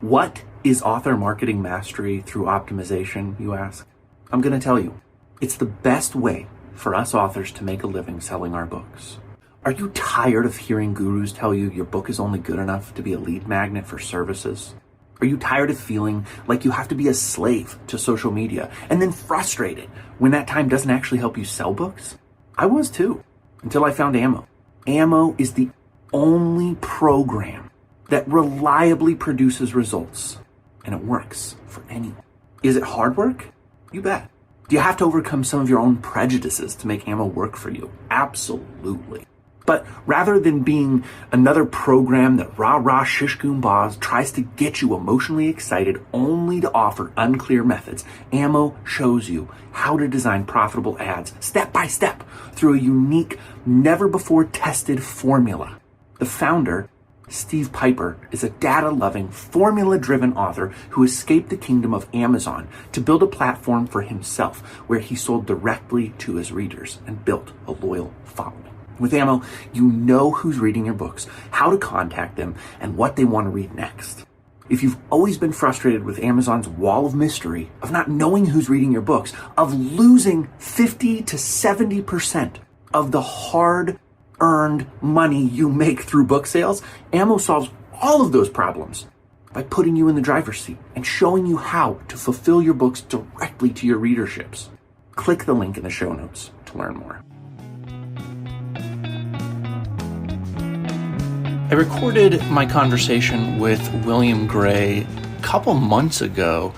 What is author marketing mastery through optimization, you ask? I'm going to tell you. It's the best way for us authors to make a living selling our books. Are you tired of hearing gurus tell you your book is only good enough to be a lead magnet for services? Are you tired of feeling like you have to be a slave to social media and then frustrated when that time doesn't actually help you sell books? I was too, until I found Ammo. Ammo is the only program that reliably produces results, and it works for anyone. Is it hard work? You bet. Do you have to overcome some of your own prejudices to make Ammo work for you? Absolutely. But rather than being another program that rah-rah shish-goom-bahs tries to get you emotionally excited only to offer unclear methods, Ammo shows you how to design profitable ads step by step through a unique, never-before-tested formula. The founder, Steve Piper, is a data-loving, formula-driven author who escaped the kingdom of Amazon to build a platform for himself where he sold directly to his readers and built a loyal following. With Ammo, you know who's reading your books, how to contact them, and what they want to read next. If you've always been frustrated with Amazon's wall of mystery, of not knowing who's reading your books, of losing 50 to 70% of the hard-earned money you make through book sales, Ammo solves all of those problems by putting you in the driver's seat and showing you how to fulfill your books directly to your readerships. Click the link in the show notes to learn more. I recorded my conversation with William Gray a couple months ago,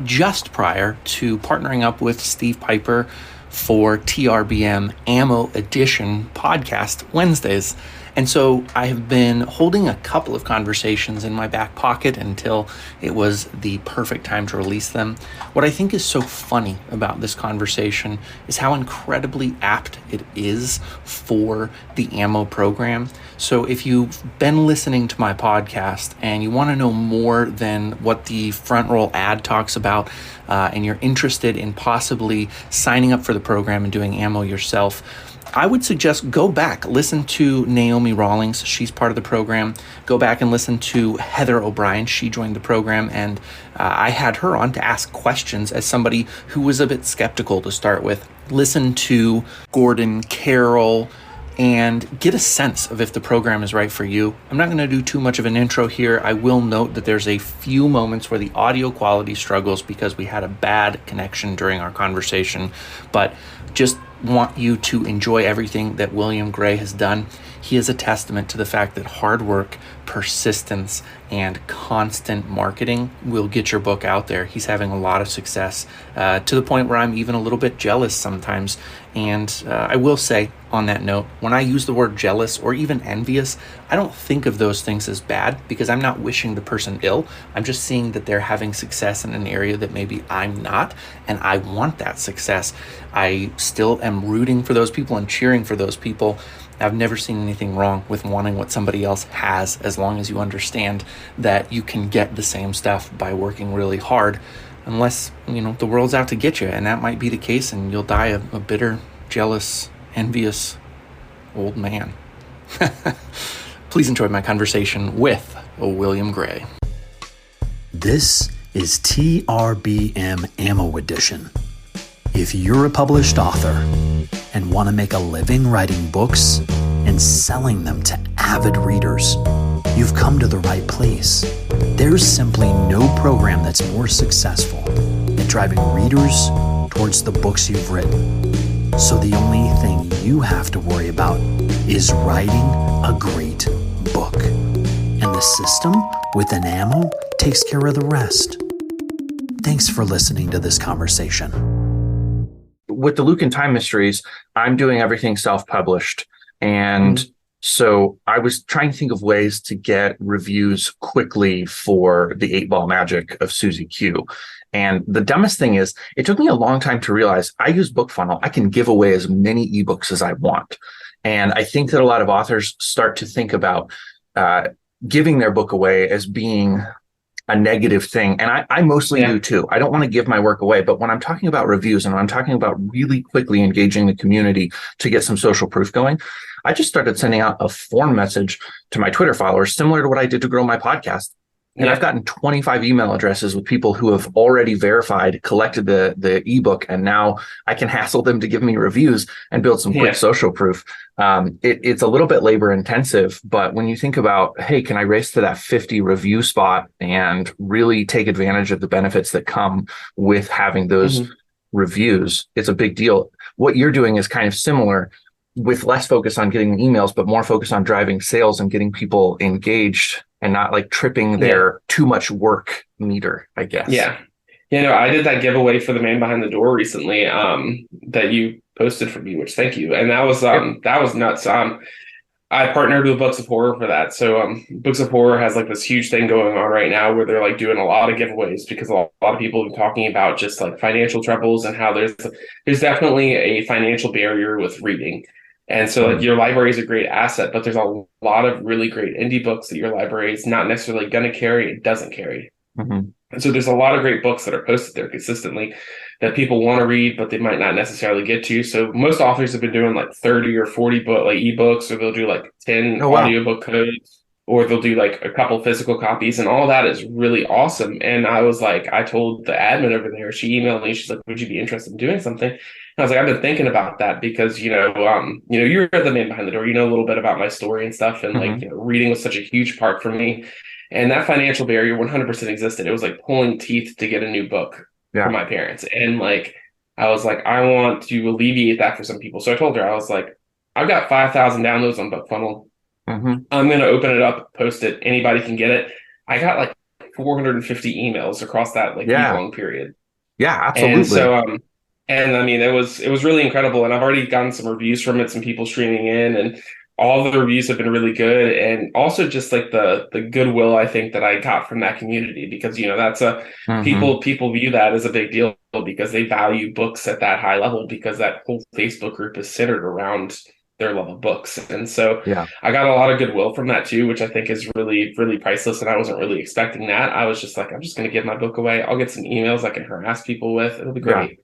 just prior to partnering up with Steve Piper for TRBM Ammo Edition podcast Wednesdays. And so I have been holding a couple of conversations in my back pocket until it was the perfect time to release them. What I think is so funny about this conversation is how incredibly apt it is for the Ammo program. So if you've been listening to my podcast and you want to know more than what the front roll ad talks about, and you're interested in possibly signing up for the program and doing Ammo yourself, I would suggest go back, listen to Naomi Rawlings. She's part of the program. Go back and listen to Heather O'Brien. She joined the program, and I had her on to ask questions as somebody who was a bit skeptical to start with. Listen to Gordon, Carol, and get a sense of if the program is right for you. I'm not going to do too much of an intro here. I will note that there's a few moments where the audio quality struggles because we had a bad connection during our conversation, but just want you to enjoy everything that William Gray has done. He is a testament to the fact that hard work, persistence, and constant marketing will get your book out there. He's having a lot of success to the point where I'm even a little bit jealous sometimes. And I will say on that note, when I use the word jealous or even envious, I don't think of those things as bad because I'm not wishing the person ill. I'm just seeing that they're having success in an area that maybe I'm not, and I want that success. I still am rooting for those people and cheering for those people. I've never seen anything wrong with wanting what somebody else has, as long as you understand that you can get the same stuff by working really hard, unless, the world's out to get you, and that might be the case, and you'll die a bitter, jealous, envious old man. Please enjoy my conversation with William Gray. This is TRBM Ammo Edition. If you're a published author and want to make a living writing books and selling them to avid readers, you've come to the right place. There's simply no program that's more successful at driving readers towards the books you've written. So the only thing you have to worry about is writing a great book. And the system within Ammo takes care of the rest. Thanks for listening to this conversation. With the Luke and Time Mysteries, I'm doing everything self-published. And so I was trying to think of ways to get reviews quickly for the 8-Ball Magic of Susie Q. And the dumbest thing is, it took me a long time to realize I use BookFunnel. I can give away as many ebooks as I want. And I think that a lot of authors start to think about giving their book away as being a negative thing. And I mostly do too. I don't want to give my work away, but when I'm talking about reviews and when I'm talking about really quickly engaging the community to get some social proof going, I just started sending out a form message to my Twitter followers, similar to what I did to grow my podcast. And I've gotten 25 email addresses with people who have already verified, collected the ebook, and now I can hassle them to give me reviews and build some quick social proof. It's a little bit labor intensive, but when you think about, hey, can I race to that 50 review spot and really take advantage of the benefits that come with having those reviews, it's a big deal. What you're doing is kind of similar, with less focus on getting emails, but more focus on driving sales and getting people engaged and not like tripping their too much work meter, I guess. Yeah. I did that giveaway for the man behind the door recently, that you posted for me, which thank you. And that was nuts. I partnered with Books of Horror for that. So Books of Horror has like this huge thing going on right now where they're like doing a lot of giveaways because a lot of people have been talking about just like financial troubles and how there's definitely a financial barrier with reading. And so like your library is a great asset, but there's a lot of really great indie books that your library is not necessarily going to carry. It doesn't carry. And so there's a lot of great books that are posted there consistently that people want to read, but they might not necessarily get to. So most authors have been doing like 30 or 40 book like ebooks, or they'll do like 10 audiobook codes, or they'll do like a couple physical copies, and all that is really awesome. And I was like, I told the admin over there, she emailed me, she's like, would you be interested in doing something? I was like, I've been thinking about that because, you're the man behind the door, a little bit about my story and stuff. And like, reading was such a huge part for me. And that financial barrier 100% existed. It was like pulling teeth to get a new book for my parents. And like, I was like, I want to alleviate that for some people. So I told her, I was like, I've got 5,000 downloads on BookFunnel. I'm going to open it up, post it. Anybody can get it. I got like 450 emails across that like week-long period. Yeah, absolutely. And so, and I mean, it was really incredible. And I've already gotten some reviews from it, some people streaming in, and all of the reviews have been really good. And also just like the goodwill, I think, that I got from that community, because, that's people view that as a big deal because they value books at that high level, because that whole Facebook group is centered around their love of books. And so I got a lot of goodwill from that too, which I think is really, really priceless. And I wasn't really expecting that. I was just like, I'm just going to give my book away. I'll get some emails I can harass people with. It'll be great.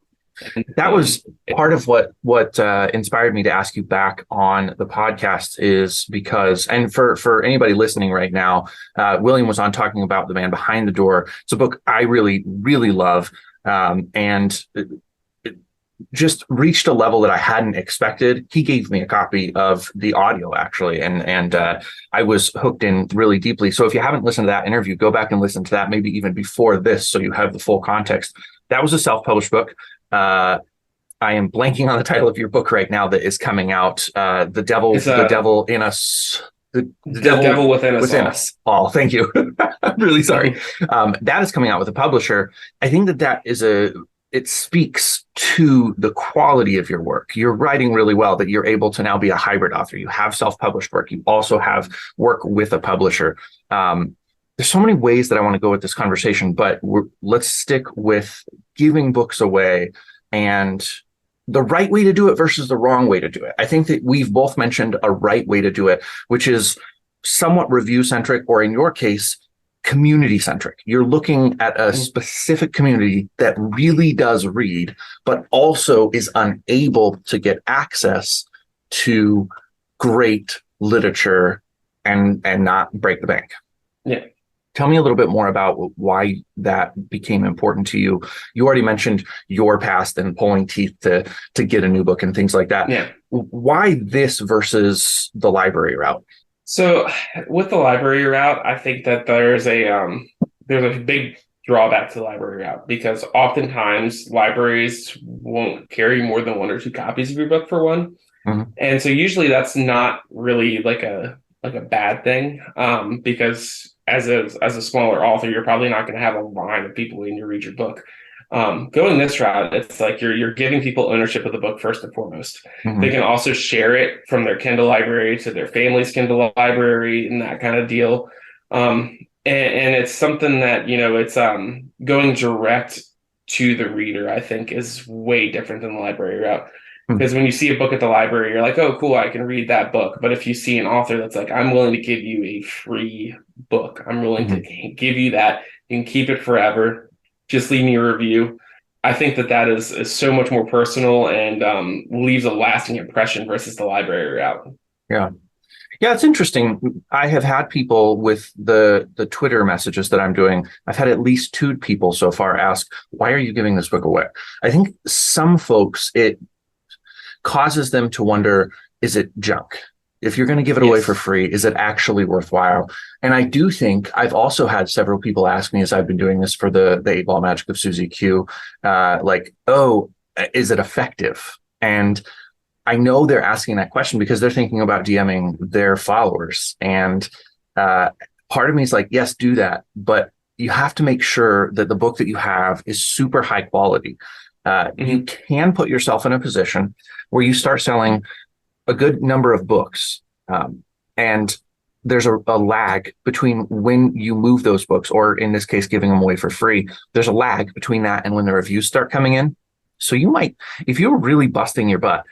That was part of what inspired me to ask you back on the podcast, is because, and for anybody listening right now, William was on talking about The Man Behind the Door. It's a book I really, really love, and it just reached a level that I hadn't expected. He gave me a copy of the audio, actually, and I was hooked in really deeply. So if you haven't listened to that interview, go back and listen to that, maybe even before this, so you have the full context. That was a self-published book. I am blanking on the title of your book right now that is coming out. The Devil in Us. The Devil Within Us All. Thank you. I'm really sorry. That is coming out with a publisher. I think that it speaks to the quality of your work. You're writing really well, that you're able to now be a hybrid author. You have self-published work. You also have work with a publisher. There's so many ways that I want to go with this conversation, but let's stick with giving books away and the right way to do it versus the wrong way to do it. I think that we've both mentioned a right way to do it, which is somewhat review-centric, or in your case, community-centric. You're looking at a specific community that really does read, but also is unable to get access to great literature and not break the bank. Yeah. Tell me a little bit more about why that became important to you. You already mentioned your past and pulling teeth to get a new book and things like that. Yeah. Why this versus the library route? So with the library route, I think that there's a big drawback to the library route, because oftentimes libraries won't carry more than one or two copies of your book for one. And so usually that's not really like a bad thing, because as a smaller author, you're probably not going to have a line of people when you read your book. Going this route, it's like you're giving people ownership of the book first and foremost. They can also share it from their Kindle library to their family's Kindle library and that kind of deal. And it's something that, it's going direct to the reader, I think, is way different than the library route. Because when you see a book at the library, you're like, oh, cool, I can read that book. But if you see an author that's like, I'm willing to give you a free book, I'm willing to give you that, you can keep it forever, just leave me a review. I think that is so much more personal and leaves a lasting impression versus the library route. Yeah. Yeah, it's interesting. I have had people with the Twitter messages that I'm doing. I've had at least two people so far ask, "Why are you giving this book away?" I think some folks, it causes them to wonder, is it junk? If you're going to give it away for Yes. free, is it actually worthwhile? And I do think I've also had several people ask me as I've been doing this for the 8 Ball Magic of Susie Q, like, oh, is it effective? And I know they're asking that question because they're thinking about DMing their followers. And uh, part of me is like, yes, do that. But you have to make sure that the book that you have is super high quality. You Hmm. can put yourself in a position where you start selling a good number of books. And there's a lag between when you move those books, or in this case, giving them away for free. There's a lag between that and when the reviews start coming in. So you might, if you're really busting your butt,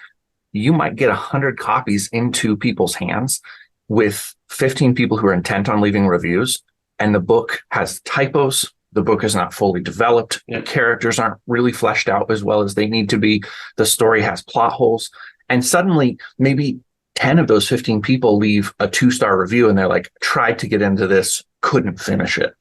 you might get 100 copies into people's hands with 15 people who are intent on leaving reviews. And the book has typos. The book is not fully developed. The Yep. characters aren't really fleshed out as well as they need to be. The story has plot holes. And suddenly, maybe 10 of those 15 people leave a 2-star review and they're like, tried to get into this, couldn't finish it.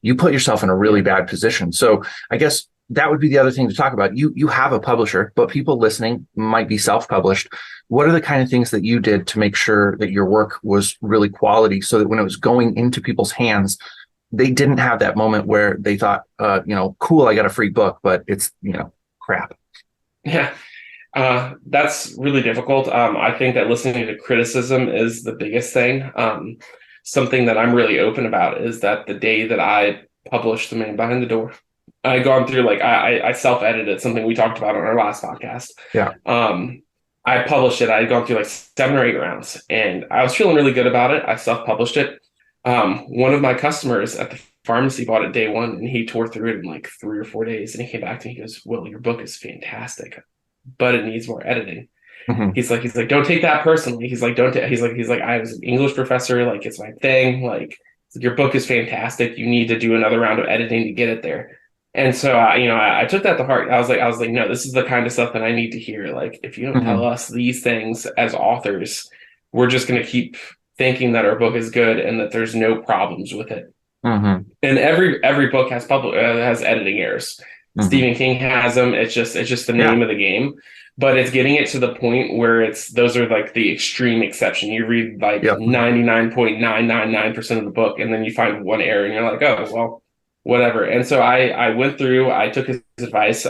You put yourself in a really bad position. So I guess that would be the other thing to talk about. You have a publisher, but people listening might be self-published. What are the kind of things that you did to make sure that your work was really quality so that when it was going into people's hands, they didn't have that moment where they thought, cool, I got a free book, but it's, crap. Yeah. That's really difficult. I think that listening to criticism is the biggest thing. Something that I'm really open about is that the day that I published The Man Behind the Door, I had gone through, like, I self-edited, something we talked about on our last podcast. Yeah. I published it. I had gone through like 7 or 8 rounds and I was feeling really good about it. I self-published it. One of my customers at the pharmacy bought it day one and he tore through it in like 3 or 4 days. And he came back to me, he goes, "Will, your book is fantastic, but it needs more editing." Mm-hmm. He's like, "Don't take that personally." He's like, "Don't." He's like, "I was an English professor. Like, it's my thing. Like, your book is fantastic. You need to do another round of editing to get it there." And so, I took that to heart. I was like, no, this is the kind of stuff that I need to hear. Like, if you don't Mm-hmm. tell us these things as authors, we're just going to keep thinking that our book is good and that there's no problems with it. Mm-hmm. And every book has editing errors. Mm-hmm. Stephen King has them. It's just the Yeah. name of the game. But it's getting it to the point where those are like the extreme exception. You read like Yep. 99.999% of the book, and then you find one error, and you're like, oh well, whatever. And so I went through. I took his advice.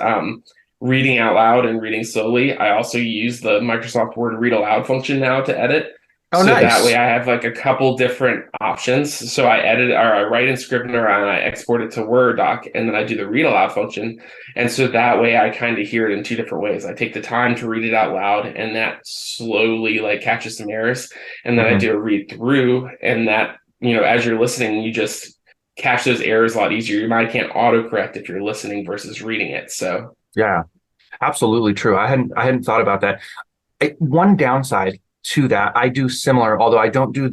Reading out loud and reading slowly. I also use the Microsoft Word read aloud function now to edit. Oh, So that way nice. I have like a couple different options. So I edit or I write in Scrivener and I export it to Word doc and then I do the read aloud function. And so that way I kind of hear it in 2 different ways. I take the time to read it out loud and that slowly like catches some errors. And then I Mm-hmm. do a read through and that, as you're listening, you just catch those errors a lot easier. Your mind can't autocorrect if you're listening versus reading it. So Yeah, absolutely true. I hadn't thought about that. One downside to that, I do similar, although I don't do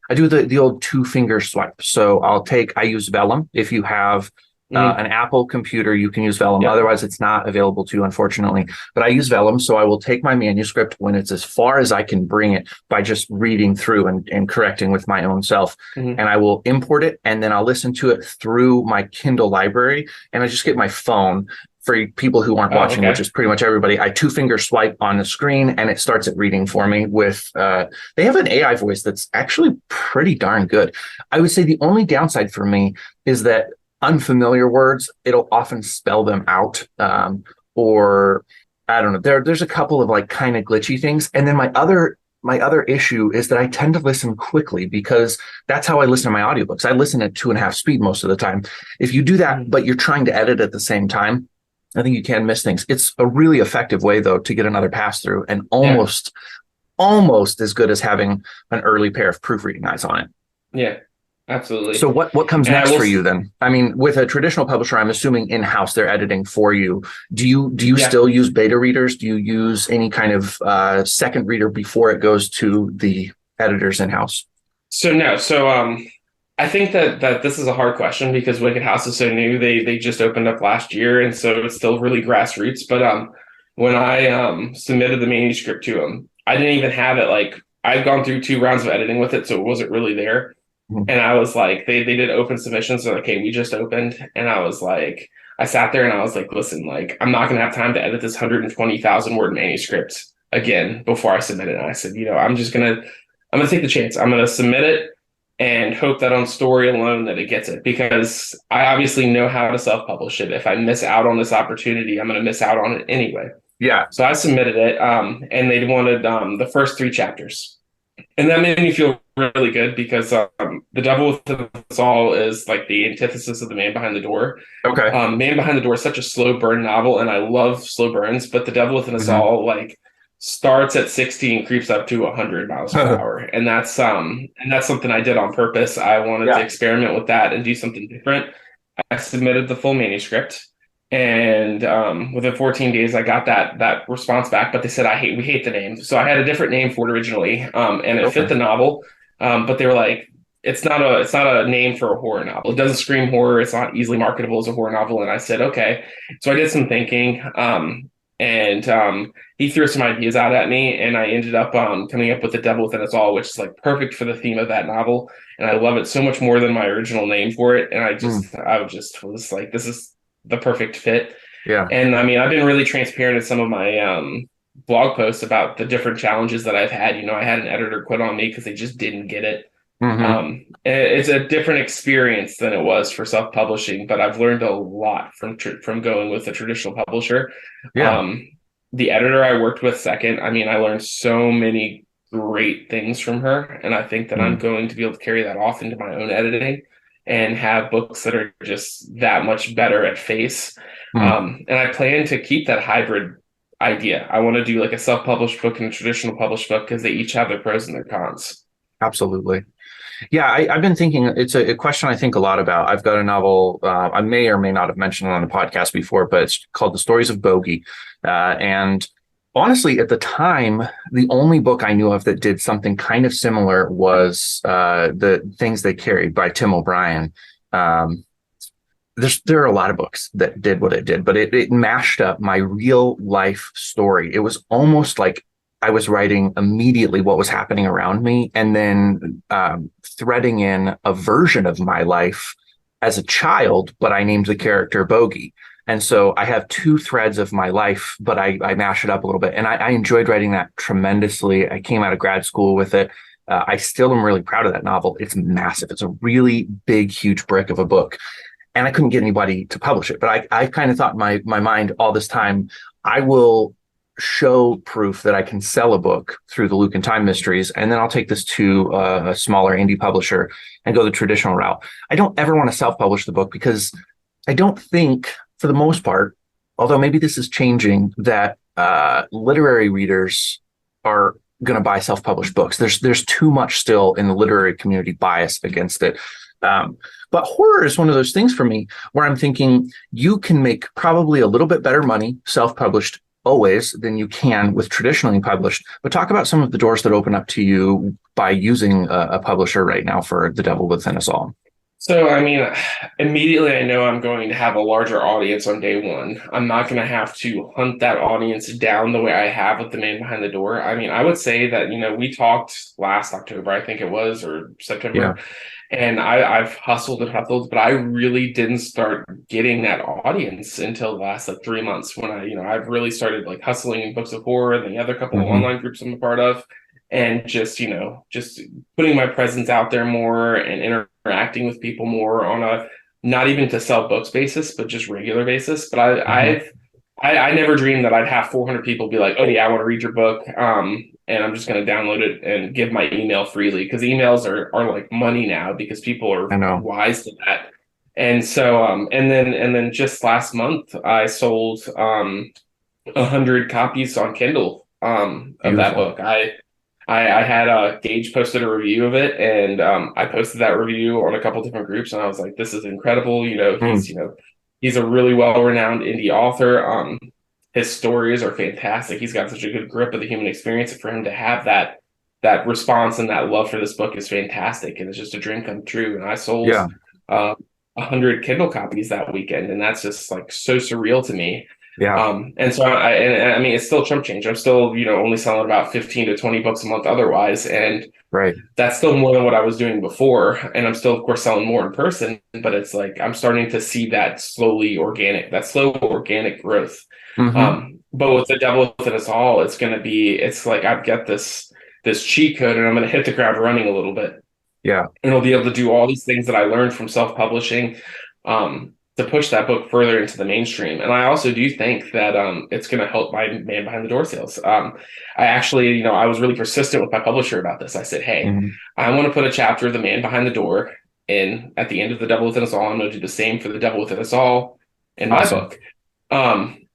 I do the old 2-finger swipe. So I use Vellum. If you have mhm. an Apple computer, you can use Vellum. Yep. Otherwise, it's not available to you, unfortunately. But I use Vellum, so I will take my manuscript when it's as far as I can bring it by just reading through and correcting with my own self. Mhm. And I will import it, and then I'll listen to it through my Kindle library, and I just get my phone. For people who aren't Oh, watching, which okay. is pretty much everybody, I 2-finger swipe on the screen and it starts it reading for me with, they have an AI voice that's actually pretty darn good. I would say the only downside for me is that unfamiliar words, it'll often spell them out. Or I don't know, there's a couple of like kind of glitchy things. And then my other issue is that I tend to listen quickly because that's how I listen to my audiobooks. I listen at 2.5 speed most of the time. If you do that, Mhm. but you're trying to edit at the same time, I think you can miss things. It's a really effective way, though, to get another pass through, and Yeah. almost as good as having an early pair of proofreading eyes on it. Yeah. Absolutely. So what comes And I next will, for you then? I mean, with a traditional publisher, I'm assuming in-house they're editing for you. Do you yeah. still use beta readers? Do you use any kind of second reader before it goes to the editors in-house? So no. So I think that this is a hard question because Wicked House is so new. They just opened up last year, and so it's still really grassroots. But when I submitted the manuscript to them, I didn't even have it like I'd gone through 2 rounds of editing with it, so it wasn't really there. Mhm. And I was like, they did open submissions. So like, okay, we just opened. And I was like, I sat there and I was like, listen, like, I'm not gonna have time to edit this 120,000 word manuscript again before I submit it. And I said, I'm gonna take the chance. I'm gonna submit it and hope that on story alone that it gets it, because I obviously know how to self-publish it. If I miss out on this opportunity, I'm gonna miss out on it anyway. Yeah. So I submitted it, and they wanted the first 3 chapters. And that made me feel really good because The Devil Within Us All is like the antithesis of The Man Behind the Door. Okay. Man Behind the Door is such a slow burn novel, and I love slow burns, but The Devil Within Us Mhm. All like starts at 60 and creeps up to 100 miles per hour. And that's something I did on purpose. I wanted to experiment with that and do something different. I submitted the full manuscript, and within 14 days I got that response back, but they said we hate the name. So I had a different name for it originally, and it fit the novel, but they were like, it's not a name for a horror novel. It doesn't scream horror. It's not easily marketable as a horror novel. And I said, okay. So I did some thinking, and he threw some ideas out at me, and I ended up coming up with The Devil Within Us All, which is like perfect for the theme of that novel. And I love it so much more than my original name for it. And I was like, this is the perfect fit. Yeah. And I mean, I've been really transparent in some of my blog posts about the different challenges that I've had. I had an editor quit on me because they just didn't get it. It's a different experience than it was for self-publishing, but I've learned a lot from going with a traditional publisher. Yeah. The editor I worked with second, I mean, I learned so many great things from her, and I think that I'm going to be able to carry that off into my own editing and have books that are just that much better at face. And I plan to keep that hybrid idea. I want to do like a self-published book and a traditional published book because they each have their pros and their cons. Absolutely. Yeah, I've been thinking, it's a question I think a lot about. I've got a novel, I may or may not have mentioned it on the podcast before, but it's called The Stories of Bogey. And honestly, at the time, the only book I knew of that did something kind of similar was The Things They Carried by Tim O'Brien. There are a lot of books that did what it did, but it mashed up my real life story. It was almost like I was writing immediately what was happening around me, and then threading in a version of my life as a child, but I named the character Bogey. And so I have 2 threads of my life, but I mash it up a little bit. And I enjoyed writing that tremendously. I came out of grad school with it. I still am really proud of that novel. It's massive. It's a really big, huge brick of a book. And I couldn't get anybody to publish it. But I kind of thought in my mind all this time, I will show proof that I can sell a book through the Luke and Time Mysteries, and then I'll take this to a smaller indie publisher and go the traditional route. I don't ever want to self-publish the book because I don't think, for the most part, although maybe this is changing, that literary readers are going to buy self-published books. There's too much still in the literary community bias against it. But horror is one of those things for me where I'm thinking you can make probably a little bit better money self-published always than you can with traditionally published. But talk about some of the doors that open up to you by using a publisher right now for The Devil Within Us All. So, I mean, immediately I know I'm going to have a larger audience on day one. I'm not going to have to hunt that audience down the way I have with The Man Behind the Door. I mean, I would say that, we talked last October, I think it was, or September. Yeah. And I've hustled and hustled, but I really didn't start getting that audience until the last 3 months when I've really started hustling in books of horror and the other couple of online groups I'm a part of, and just putting my presence out there more and interacting with people more on a not even to sell books basis, but just regular basis. But I never dreamed that I'd have 400 people be like, oh yeah, I want to read your book. And I'm just going to download it and give my email freely, because emails are like money now because people are wise to that. And so, and then just last month I sold 100 copies on Kindle of that book. I had Gage posted a review of it, and I posted that review on a couple different groups, and I was like, this is incredible. He's a really well-renowned indie author. His stories are fantastic. He's got such a good grip of the human experience. For him to have that response and that love for this book is fantastic. And it's just a dream come true. And I sold 100 Kindle copies that weekend. And that's just so surreal to me. Yeah. And so and I mean, it's still chump change. I'm still, only selling about 15 to 20 books a month otherwise. And Right. that's still more than what I was doing before. And I'm still, of course, selling more in person, but it's like I'm starting to see that slow organic growth. Mm-hmm. But with the devil within us all, it's like I've got this cheat code and I'm going to hit the ground running a little bit. Yeah. And I'll be able to do all these things that I learned from self-publishing to push that book further into the mainstream. And I also do think that it's going to help my Man Behind the Door sales. I actually, I was really persistent with my publisher about this. I said, hey, Mm-hmm. I want to put a chapter of The Man Behind the Door in at the end of The Devil Within Us All. I'm going to do the same for The Devil Within Us All in my Awesome. book.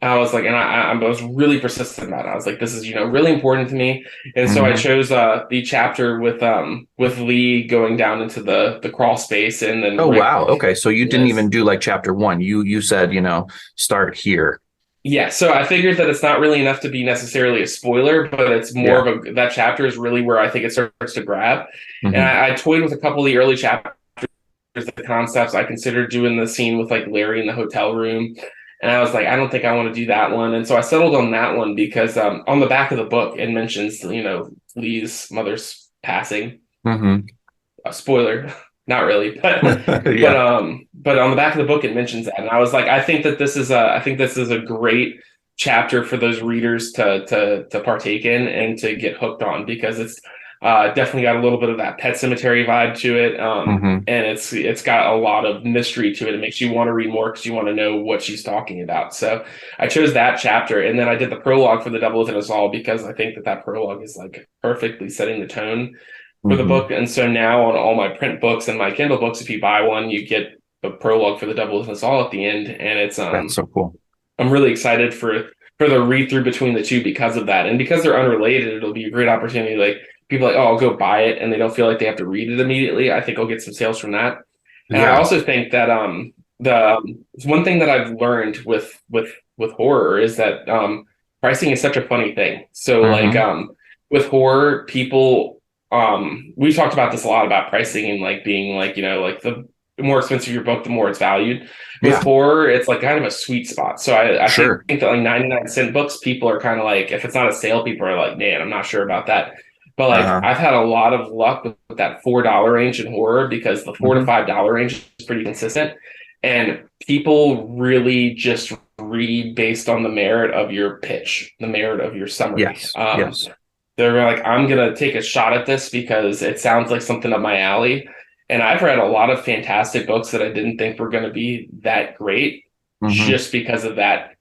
I was like, and I was really persistent about it. I was like, this is, really important to me. And so I Mm-hmm. chose the chapter with Lee going down into the crawl space, and then Oh, Rick wow. Okay. So you didn't even was, do like chapter one. You said, start here. yeah. So I figured that it's not really enough to be necessarily a spoiler, but it's more Yeah. of that chapter is really where I think it starts to grab. And Mm-hmm. I toyed with a couple of the early chapters, the concepts. I considered doing the scene with like Larry in the hotel room. And I was like, I don't think I want to do that one. And so I settled on that one because on the back of the book, it mentions, Lee's mother's passing. Mm-hmm. A spoiler, not really, but Yeah. but on the back of the book, it mentions that. And I was like, I think this is a great chapter for those readers to partake in and to get hooked on, because it's definitely got a little bit of that Pet Cemetery vibe to it, Mm-hmm. and it's got a lot of mystery to it. It makes you want to read more because you want to know what she's talking about. So I chose that chapter, and then I did the prologue for The Devil Within Us All because I think that prologue is like perfectly setting the tone for the Mm-hmm. book. And so now on all my print books and my Kindle books, if you buy one, you get a prologue for The Devil Within Us All at the end, and it's That's so cool. I'm really excited for the read through between the two because of that, and because they're unrelated. It'll be a great opportunity. Like people are like, oh, I'll go buy it, and they don't feel like they have to read it immediately. I think I'll get some sales from that, and I Yeah. also think that the one thing that I've learned with horror is that pricing is such a funny thing. So like Mm-hmm. with horror, people we talked about this a lot about pricing and like being like, like the more expensive your book, the more it's valued. With Yeah. horror, it's like kind of a sweet spot. So I think Sure. that like 99-cent books, people are kind of like, if it's not a sale, people are like, man, I'm not sure about that. But like Uh-huh. I've had a lot of luck with that $4 range in horror, because the four to Mm-hmm. $5 range is pretty consistent. And people really just read based on the merit of your pitch, the merit of your summary. Yes. Yes. They're like, I'm going to take a shot at this because it sounds like something up my alley. And I've read a lot of fantastic books that I didn't think were going to be that great Mm-hmm. just because of that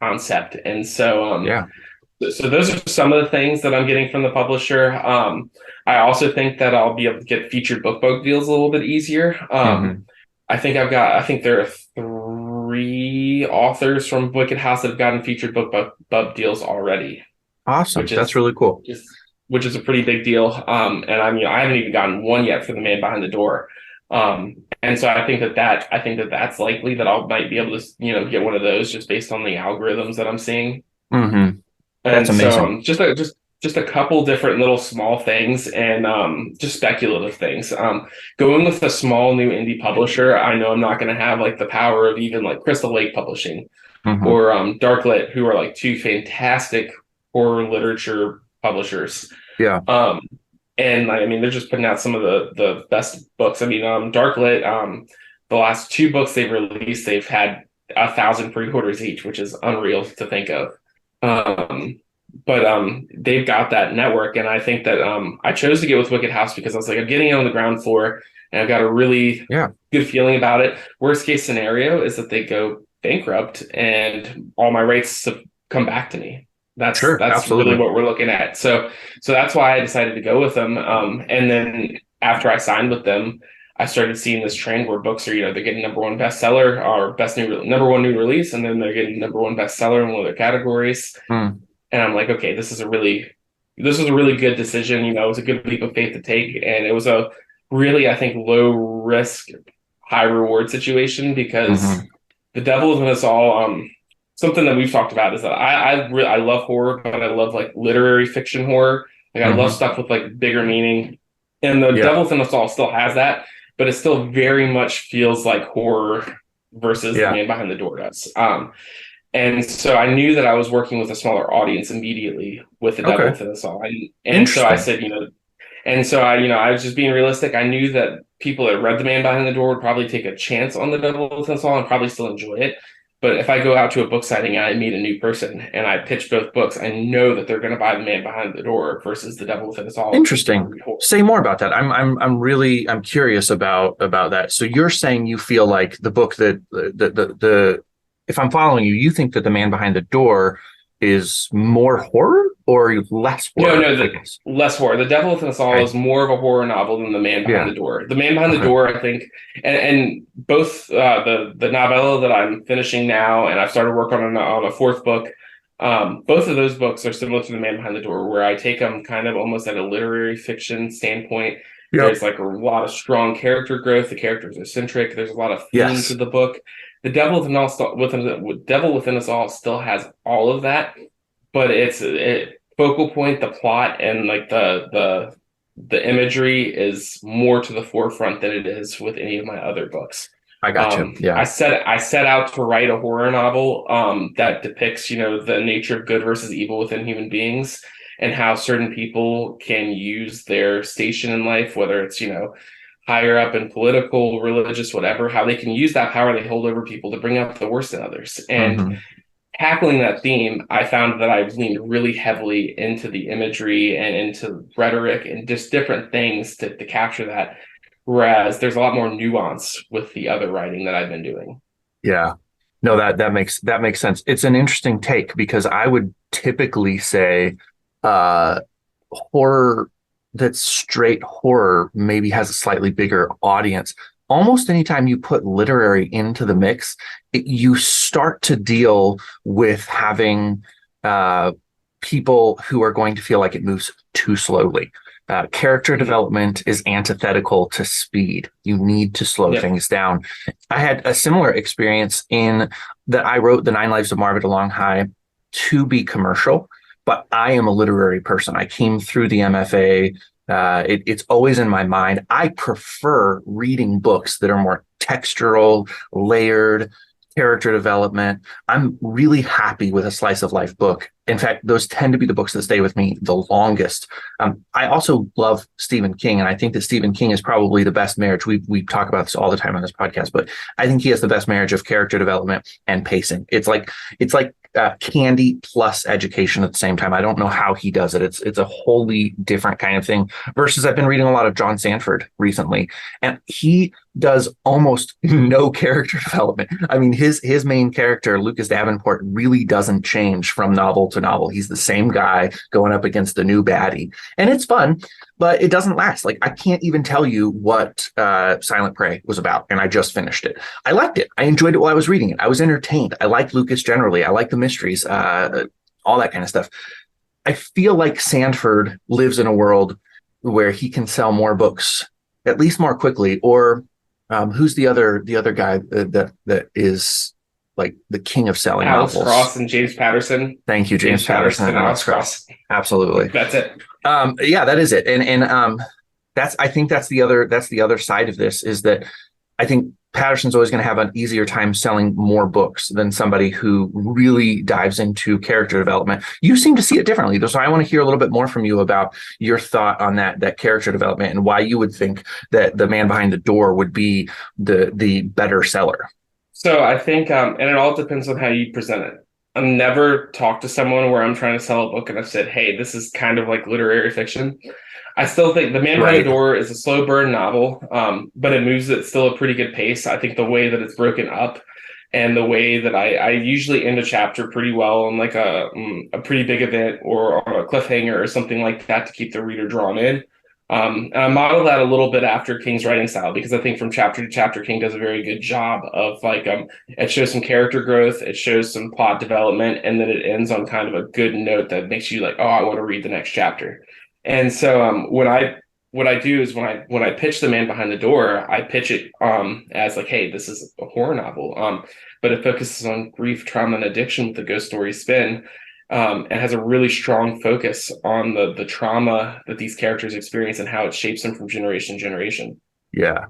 concept. And so Yeah. so those are some of the things that I'm getting from the publisher. I also think that I'll be able to get featured book deals a little bit easier. Mm-hmm. I think there are 3 authors from Wicked House that have gotten featured book deals already, Awesome. which That's is really cool. which is a pretty big deal. And I haven't even gotten one yet for The Man Behind the Door. And so I think that's likely that I might be able to, get one of those just based on the algorithms that I'm seeing. Mm-hmm. That's And so amazing. just a couple different little small things, and just speculative things. Going with a small new indie publisher, I know I'm not going to have like the power of even like Crystal Lake Publishing Mm-hmm. or Darklit, who are like 2 fantastic horror literature publishers. Yeah. And I mean, they're just putting out some of the best books. I mean, Darklit, the last 2 books they've released, they've had 1,000 pre-orders each, which is unreal to think of. But they've got that network, and I think that I chose to get with Wicked House because I was like, I'm getting it on the ground floor, and I've got a really Yeah. good feeling about it. Worst case scenario is that they go bankrupt, and all my rights come back to me. That's Sure. really Absolutely. what we're looking at. So that's why I decided to go with them. And then after I signed with them, I started seeing this trend where books are, they're getting #1 bestseller or #1 new release, and then they're getting #1 bestseller in one of their categories. Mm. And I'm like, okay, this is a really good decision. It was a good leap of faith to take, and it was a really, I think, low risk, high reward situation because Mm-hmm. The Devil Within Us All. Something that we've talked about is that I love horror, but I love like literary fiction horror. Like I love Mm-hmm. stuff with like bigger meaning, and The Yeah. Devil Within Us All still has that, but it still very much feels like horror versus The Yeah. Man Behind the Door does. And so I knew that I was working with a smaller audience immediately with the Devil Okay. Within Us All. And so I Interesting. said, and so I was just being realistic. I knew that people that read The Man Behind the Door would probably take a chance on the Devil Within Us All and probably still enjoy it. But if I go out to a book signing and I meet a new person and I pitch both books, I know that they're going to buy The Man Behind the Door versus The Devil Within Us All. Interesting. Say more about that. I'm curious about that. So you're saying you feel like the book that the if I'm following you, you think that The Man Behind the Door is more horror or less No, horror, no, I the guess. less horror. The Devil Within Us All Okay. is more of a horror novel than The Man Behind Yeah. the Door. The Man Behind the Okay. Door, I think, and both the novella that I'm finishing now, and I've started work on a fourth book. Both of those books are similar to The Man Behind the Door, where I take them kind of almost at a literary fiction standpoint. Yep. There's like a lot of strong character growth. The characters are centric. There's a lot of theme to Yes. the book. The Devil Within Us All still has all of that, but focal point, the plot, and like the imagery is more to the forefront than it is with any of my other books. I got you. I Yeah. set out to write a horror novel that depicts, the nature of good versus evil within human beings and how certain people can use their station in life, whether it's, higher up in political, religious, whatever, how they can use that power they hold over people to bring out the worst in others. And Hmm. tackling that theme, I found that I've leaned really heavily into the imagery and into rhetoric and just different things to capture that. Whereas there's a lot more nuance with the other writing that I've been doing. Yeah. No, that makes sense. It's an interesting take because I would typically say uh horror that's straight horror maybe has a slightly bigger audience. Almost anytime you put literary into the mix, you start to deal with having uh, people who are going to feel like it moves too slowly. Character Mm-hmm. development is antithetical to speed. You need to slow Yep. things down. I had a similar experience in that I wrote The Nine Lives of Marva DeLong High to be commercial, but I am a literary person. I came through the MFA. It's always in my mind. I prefer reading books that are more textural, layered, character development. I'm really happy with a slice of life book. In fact, those tend to be the books that stay with me the longest. I also love Stephen King, and I think that Stephen King is probably the best marriage. We talk about this all the time on this podcast, but I think he has the best marriage of character development and pacing. It's like candy plus education at the same time. I don't know how he does it. It's a wholly different kind of thing. Versus I've been reading a lot of John Sanford recently, and he does almost no character development. I mean, his main character, Lucas Davenport, really doesn't change from novel to novel. He's the same guy going up against the new baddie, and it's fun, but it doesn't last. Like I can't even tell you what Silent Prey was about, and I just finished it. I liked it. I enjoyed it while I was reading it. I was entertained. I like Lucas generally. I like the mysteries, all that kind of stuff. I feel like Sanford lives in a world where he can sell more books, at least more quickly. Or who's the other guy that is like the king of selling Alex novels? Cross and James Patterson. Thank you, James Patterson and Alex Cross. Absolutely. That's it. Yeah, that is it. And I think that's the other side of this is that I think Patterson's always going to have an easier time selling more books than somebody who really dives into character development. You seem to see it differently, so I want to hear a little bit more from you about your thought on that character development and why you would think that The Man Behind the Door would be the better seller. So I think, and it all depends on how you present it. I've never talked to someone where I'm trying to sell a book and I've said, hey, this is kind of like literary fiction. I still think The Man Behind the Door is a slow burn novel, but it moves at still a pretty good pace. I think the way that it's broken up and the way that I usually end a chapter pretty well on like a pretty big event or on a cliffhanger or something like that to keep the reader drawn in. And I model that a little bit after King's writing style because I think from chapter to chapter, King does a very good job of it shows some character growth, it shows some plot development, and then it ends on kind of a good note that makes you like, oh, I want to read the next chapter. And so what I do is when I pitch The Man Behind the Door, I pitch it as like, hey, this is a horror novel, but it focuses on grief, trauma, and addiction with a ghost story spin. And has a really strong focus on the trauma that these characters experience and how it shapes them from generation to generation. Yeah.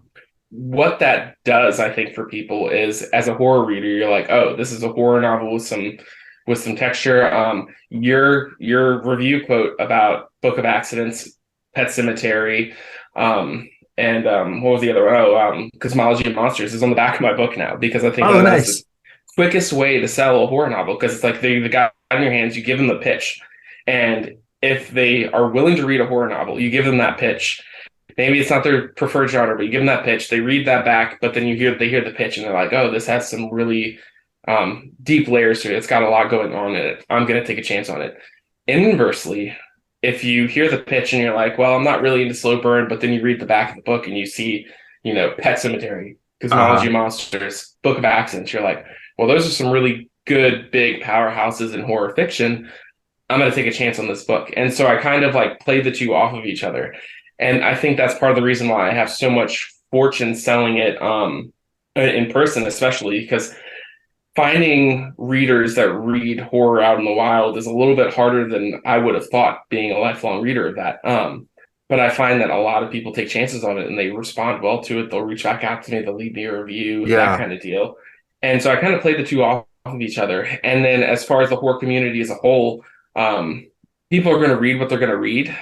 what that does, I think, for people is, as a horror reader, you're like, oh, this is a horror novel with some texture. Your review quote about Book of Accidents, Pet Cemetery, and what was the other one? Oh, Cosmology of Monsters is on the back of my book now, because I think Oh, that's the nice. quickest way to sell a horror novel, because it's like the guy in your hands, you give them the pitch, and if they are willing to read a horror novel, you give them that pitch. Maybe it's not their preferred genre, but you give them that pitch, they read that back, but then they hear the pitch and they're like, oh, this has some really deep layers to it. It's got a lot going on in it. I'm going to take a chance on it. Inversely, if you hear the pitch and you're like, well, I'm not really into slow burn, but then you read the back of the book and you see, Pet Cemetery, Cosmology Uh-huh. of Monsters, Book of Accidents, you're like, well, those are some really good big powerhouses in horror fiction. I'm going to take a chance on this book. And so I kind of like played the two off of each other. And I think that's part of the reason why I have so much fortune selling it in person, especially because finding readers that read horror out in the wild is a little bit harder than I would have thought, being a lifelong reader of that. But I find that a lot of people take chances on it and they respond well to it. They'll reach back out to me, they'll leave me a review, that Yeah. kind of deal. And so I kind of played the two off of each other. And then as far as the horror community as a whole, people are going to read what they're going to read.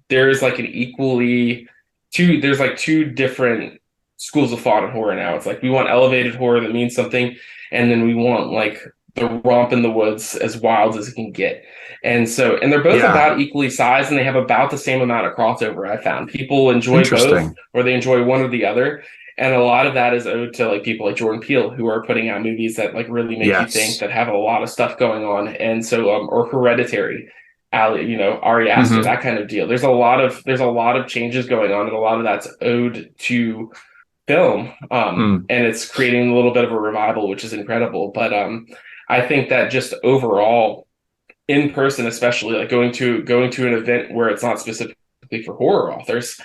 There's like there's like two different schools of thought in horror now. It's like we want elevated horror that means something, and then we want like the romp in the woods as wild as it can get. And they're both Yeah. about equally sized, and they have about the same amount of crossover. I found people enjoy both, Interesting. or they enjoy one or the other. And a lot of that is owed to like people like Jordan Peele, who are putting out movies that like really make you think, Yes. that have a lot of stuff going on. And so, or Hereditary, Ali, Ari Aster, Hmm. that kind of deal. There's a lot of changes going on, and a lot of that's owed to film, Mm. and it's creating a little bit of a revival, which is incredible. But I think that just overall, in person, especially like going to an event where it's not specifically for horror authors,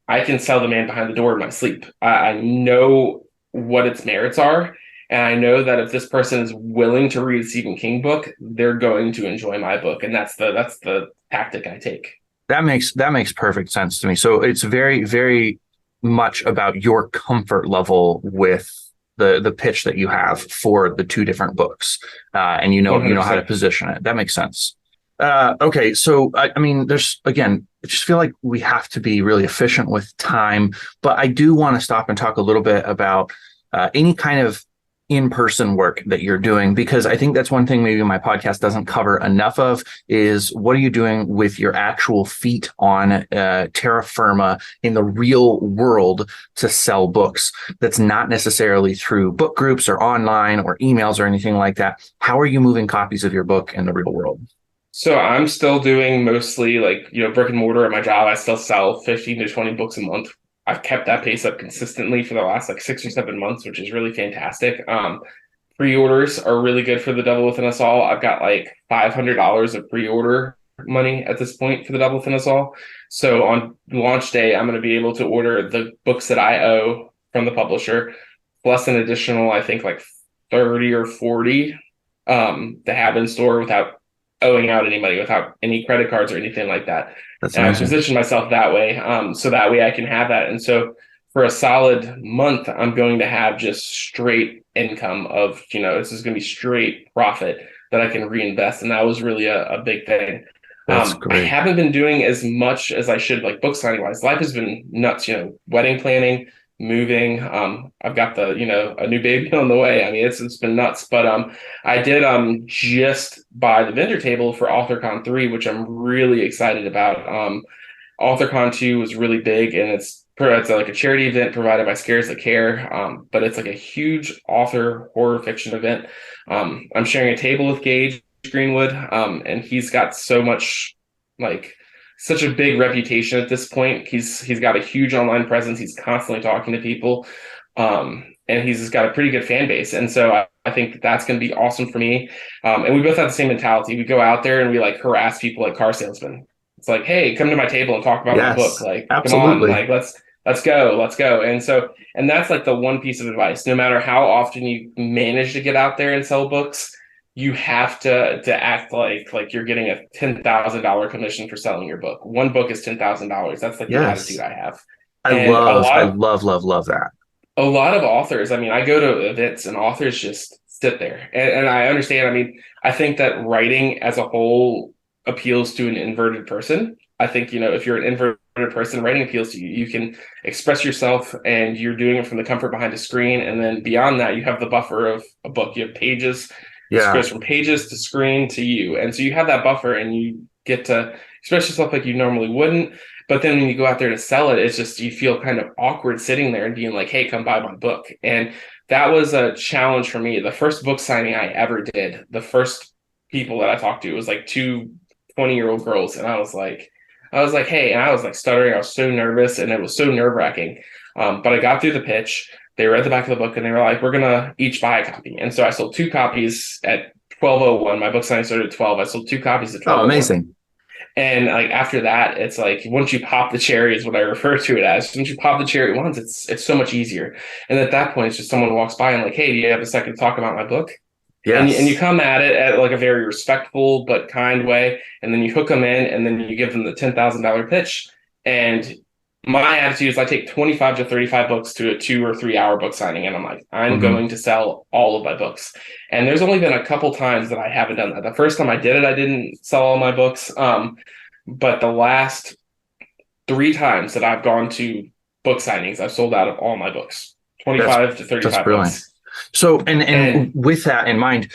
I can sell the man behind the door in my sleep. I know what its merits are, and I know that if this person is willing to read a Stephen King book, they're going to enjoy my book, and that's the tactic I take. That makes perfect sense to me. So it's very, very much about your comfort level with the pitch that you have for the two different books, and you know how to 100%. position it. That makes sense. Okay, so I mean, there's again, I just feel like we have to be really efficient with time, but I do want to stop and talk a little bit about any kind of in-person work that you're doing, because I think that's one thing maybe my podcast doesn't cover enough of is what are you doing with your actual feet on terra firma in the real world to sell books that's not necessarily through book groups or online or emails or anything like that. How are you moving copies of your book in the real world? So I'm still doing mostly like, brick and mortar at my job. I still sell 15 to 20 books a month. I've kept that pace up consistently for the last like 6 or 7 months, which is really fantastic. Pre-orders are really good for The Devil Within Us All. I've got like $500 of pre-order money at this point for The Devil Within Us All. So on launch day, I'm going to be able to order the books that I owe from the publisher, plus an additional, I think like 30 or 40 to have in store without owing out any money, without any credit cards or anything like that. That's And I amazing. position myself that way, so that way I can have that. And so for a solid month, I'm going to have just straight income of, this is going to be straight profit that I can reinvest. And that was really a big thing. That's I great. haven't been doing as much as I should, like book signing wise. Life has been nuts, wedding planning, moving. I've got a new baby on the way. I mean, it's been nuts. But I did just buy the vendor table for AuthorCon 3, which I'm really excited about. AuthorCon 2 was really big, and it's like a charity event provided by Scares That Care. But it's like a huge author horror fiction event. I'm sharing a table with Gage Greenwood, and he's got so much, like, such a big reputation at this point. He's got a huge online presence. He's constantly talking to people, and he's got a pretty good fan base. And so I think that's going to be awesome for me. And we both have the same mentality. We go out there and we like harass people like car salesmen. It's like, hey, come to my table and talk about my book. Yes, Like, come on, absolutely. like let's go. And that's like the one piece of advice. No matter how often you manage to get out there and sell books, you have to act like you're getting a $10,000 commission for selling your book. One book is $10,000. That's like the attitude Yes. I have. And I love that. a lot of authors, I mean, I go to events and authors just sit there. And I understand. I mean, I think that writing as a whole appeals to an inverted person. I think, if you're an inverted person, writing appeals to you. You can express yourself and you're doing it from the comfort behind a screen. And then beyond that, you have the buffer of a book. You have pages. It Yeah. goes from pages to screen to you. And so you have that buffer and you get to express yourself like you normally wouldn't. But then when you go out there to sell it, it's just you feel kind of awkward sitting there and being like, hey, come buy my book. And that was a challenge for me. The first book signing I ever did, the first people that I talked to, was like two 20-year-old girls. And I was like, hey, and I was like stuttering. I was so nervous and it was so nerve wracking. But I got through the pitch. They read the back of the book and they were like, we're going to each buy a copy. And so I sold 2 copies at 12:01. My book signing started at 12. I sold 2 copies at 12:01. Oh, amazing. And like after that, it's like once you pop the cherry is what I refer to it as. Once you pop the cherry once, it's so much easier. And at that point, it's just someone walks by and like, hey, do you have a second to talk about my book? And you Yes. come at it at like a very respectful but kind way, and then you hook them in, and then you give them the $10,000 pitch. And my attitude is I take 25 to 35 books to a 2 or 3 hour book signing, and I'm like, I'm Mhm. going to sell all of my books. And there's only been a couple times that I haven't done that. The first time I did it, I didn't sell all my books. But the last 3 times that I've gone to book signings, I've sold out of all my books, 25 to 35 brilliant. books. So, and And with that in mind,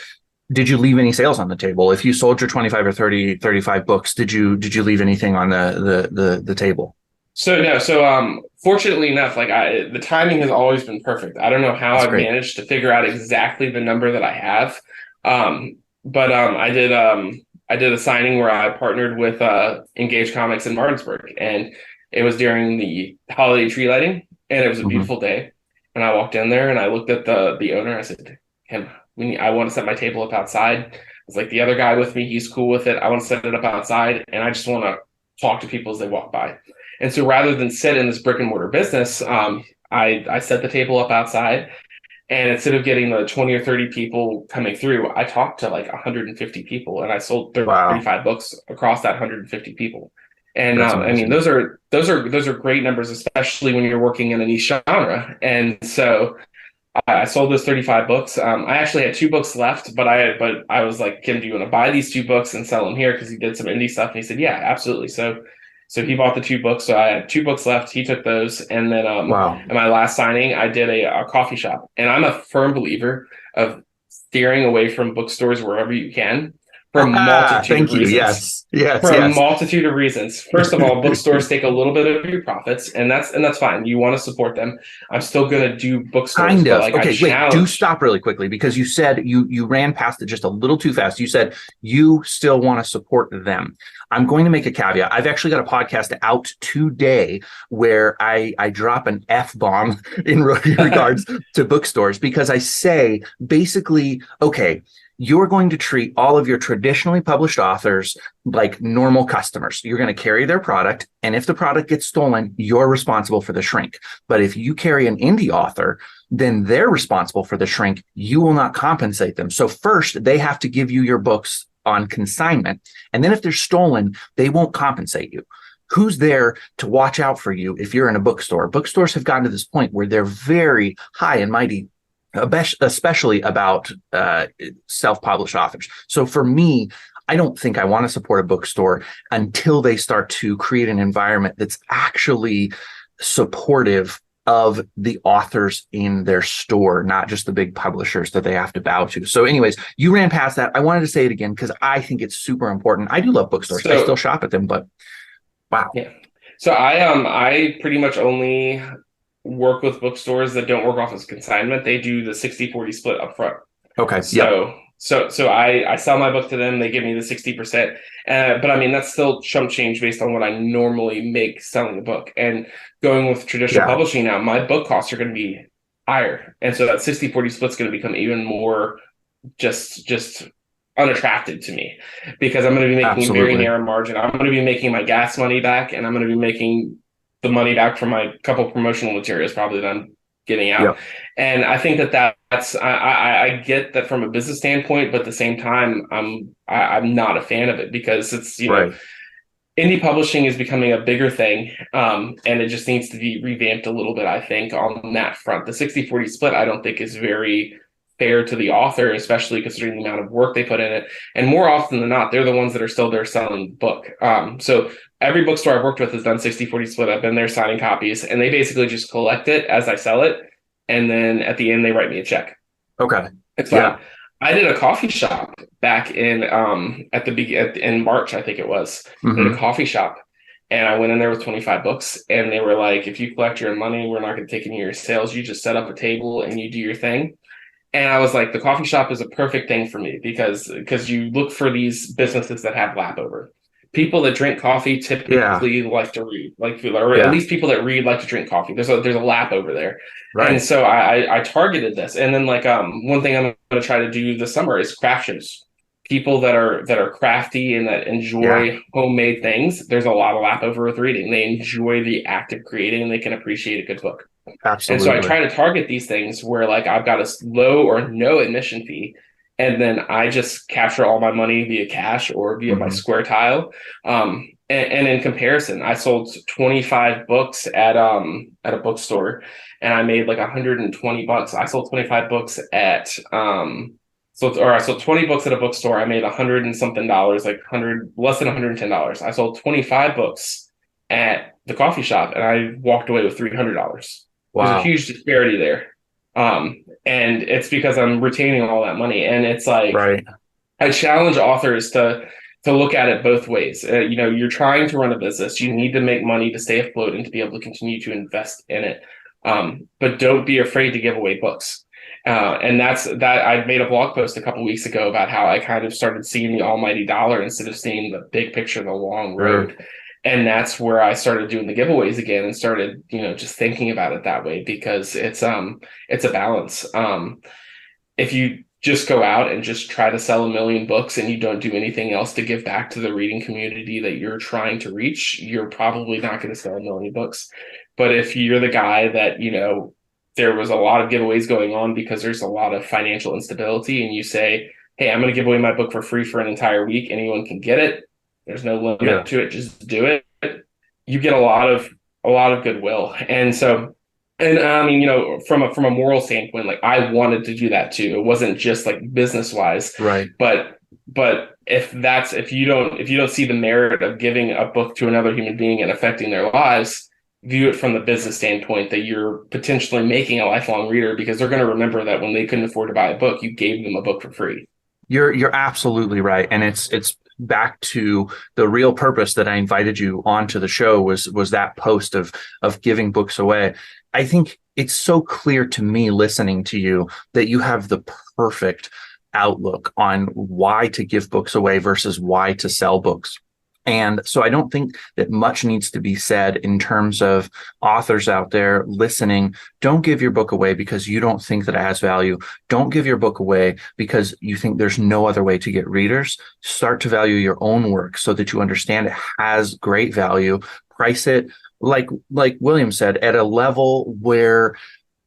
did you leave any sales on the table? If you sold your 25 or 30, 35 books, did you leave anything on the table? So no, fortunately enough, like the timing has always been perfect. I don't know how That's I've great. managed to figure out exactly the number that I have. But I did a signing where I partnered with Engage Comics in Martinsburg, and it was during the holiday tree lighting, and it was a Mhm. beautiful day. And I walked in there and I looked at the owner. I said, "Him, I want to set my table up outside." I was like, the other guy with me, he's cool with it. I want to set it up outside, and I just want to talk to people as they walk by. And so rather than sit in this brick and mortar business, I set the table up outside. And instead of getting the 20 or 30 people coming through, I talked to like 150 people, and I sold Wow, 35 books across that 150 people. And that's I mean, amazing. those are great numbers, especially when you're working in a niche genre. And so I sold those 35 books. I actually had 2 books left, but I was like, Kim, do you want to buy these 2 books and sell them here? Because he did some indie stuff. And he said, yeah, absolutely. So he bought the 2 books. So I had 2 books left. He took those. And then Wow. at my last signing, I did a coffee shop. And I'm a firm believer of steering away from bookstores wherever you can for a multitude of Thank you. reasons. Yes. Yes. For a Yes. multitude of reasons. First of all, bookstores take a little bit of your profits, and that's fine. You want to support them. I'm still gonna do bookstores, Kind but of. like I Okay, wait, do challenge. stop really quickly because you said you ran past it just a little too fast. You said you still want to support them. I'm going to make a caveat. I've actually got a podcast out today where I drop an F-bomb in regards to bookstores because I say basically, okay, you're going to treat all of your traditionally published authors like normal customers. You're going to carry their product, and if the product gets stolen, you're responsible for the shrink. But if you carry an indie author, then they're responsible for the shrink. You will not compensate them. So first, they have to give you your books on consignment. And then if they're stolen, they won't compensate you. Who's there to watch out for you if you're in a bookstore? Bookstores have gotten to this point where they're very high and mighty, especially about self-published authors. So for me, I don't think I want to support a bookstore until they start to create an environment that's actually supportive of the authors in their store, not just the big publishers that they have to bow to. So anyways, you ran past that. I wanted to say it again because I think it's super important. I do love bookstores. I still So shop at them, but wow. yeah. So I pretty much only work with bookstores that don't work off as consignment. They do the 60-40 split up front. Okay. Yep. So I sell my book to them. They give me the 60%. But I mean, that's still chump change based on what I normally make selling the book. And going with traditional Yeah. publishing now, my book costs are going to be higher. And so that 60-40 split is going to become even more just unattractive to me because I'm going to be making a very Absolutely. narrow margin. I'm going to be making my gas money back, and I'm going to be making the money back from my couple promotional materials probably that I'm getting out. Yep. And I think that's I get that from a business standpoint, but at the same time, I'm not a fan of it because it's Right. indie publishing is becoming a bigger thing, and it just needs to be revamped a little bit, I think, on that front. The 60-40 split, I don't think, is very fair to the author, especially considering the amount of work they put in it. And more often than not, they're the ones that are still there selling the book. So every bookstore I've worked with has done 60-40 split. I've been there signing copies, and they basically just collect it as I sell it. And then at the end, they write me a check. Okay. It's fine. I did a coffee shop back in in March, I think it was. I did a coffee shop, and I went in there with 25 books, and they were like, if you collect your money, we're not going to take any of your sales. You just set up a table and you do your thing. And I was like, the coffee shop is a perfect thing for me because you look for these businesses that have lap over. People that drink coffee typically like to read, or at least people that read like to drink coffee. There's a lap over there. Right. And so I targeted this. And then one thing I'm going to try to do this summer is craft shows. People that are crafty and that enjoy homemade things. There's a lot of lap over with reading. They enjoy the act of creating, and they can appreciate a good book. Absolutely. And so I try to target these things where like I've got a low or no admission fee, and then I just capture all my money via cash or via my Square Tile. And in comparison, I sold 25 books at a bookstore, and I made like $120. I sold 25 books at I sold 20 books at a bookstore. I made $100 and something, like less than $110. I sold 25 books at the coffee shop, and I walked away with $300. Wow. There's a huge disparity there. And it's because I'm retaining all that money. And it's like, I challenge authors to look at it both ways. You're trying to run a business. You need to make money to stay afloat and to be able to continue to invest in it. But don't be afraid to give away books. And that's that. I made a blog post a couple weeks ago about how I kind of started seeing the almighty dollar instead of seeing the big picture, the long road. And that's where I started doing the giveaways again and started, just thinking about it that way, because it's a balance. If you just go out and just try to sell 1 million books and you don't do anything else to give back to the reading community that you're trying to reach, you're probably not going to sell 1 million books. But if you're the guy that, there was a lot of giveaways going on because there's a lot of financial instability, and you say, hey, I'm going to give away my book for free for an entire week. Anyone can get it. There's no limit to it. Just do it. You get a lot of goodwill. And so, and I mean, from a moral standpoint, like I wanted to do that too. It wasn't just like business wise, right? But if you don't see the merit of giving a book to another human being and affecting their lives, view it from the business standpoint that you're potentially making a lifelong reader, because they're going to remember that when they couldn't afford to buy a book, you gave them a book for free. You're absolutely right, and it's back to the real purpose that I invited you onto the show was that post of giving books away. I think it's so clear to me listening to you that you have the perfect outlook on why to give books away versus why to sell books. And so I don't think that much needs to be said in terms of authors out there listening. Don't give your book away because you don't think that it has value. Don't give your book away because you think there's no other way to get readers. Start to value your own work so that you understand it has great value. Price it, like William said, at a level where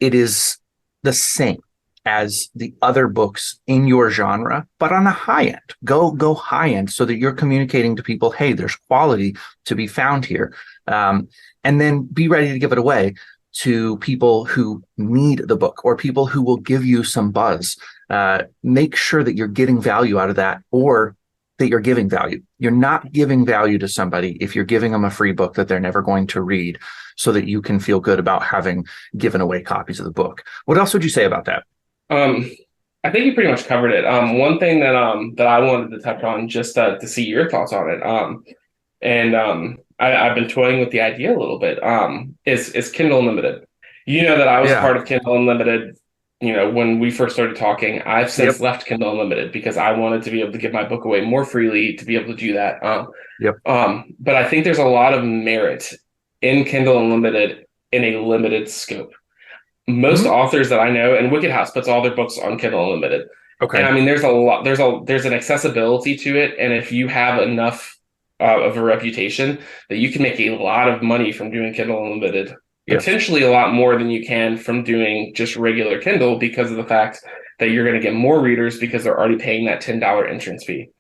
it is the same as the other books in your genre, but on a high end. Go high end so that you're communicating to people, hey, there's quality to be found here. And then be ready to give it away to people who need the book or people who will give you some buzz. Make sure that you're getting value out of that, or that you're giving value. You're not giving value to somebody if you're giving them a free book that they're never going to read so that you can feel good about having given away copies of the book. What else would you say about that? I think you pretty much covered it. One thing that I wanted to touch on, just to see your thoughts on it, I've been toying with the idea a little bit, is Kindle Unlimited. You know that I was part of Kindle Unlimited, when we first started talking. I've since left Kindle Unlimited because I wanted to be able to give my book away more freely, to be able to do that. But I think there's a lot of merit in Kindle Unlimited in a limited scope. Most authors that I know, and Wicked House puts all their books on Kindle Unlimited. Okay. And I mean, there's an accessibility to it. And if you have enough of a reputation, that you can make a lot of money from doing Kindle Unlimited, potentially a lot more than you can from doing just regular Kindle, because of the fact that you're going to get more readers because they're already paying that $10 entrance fee.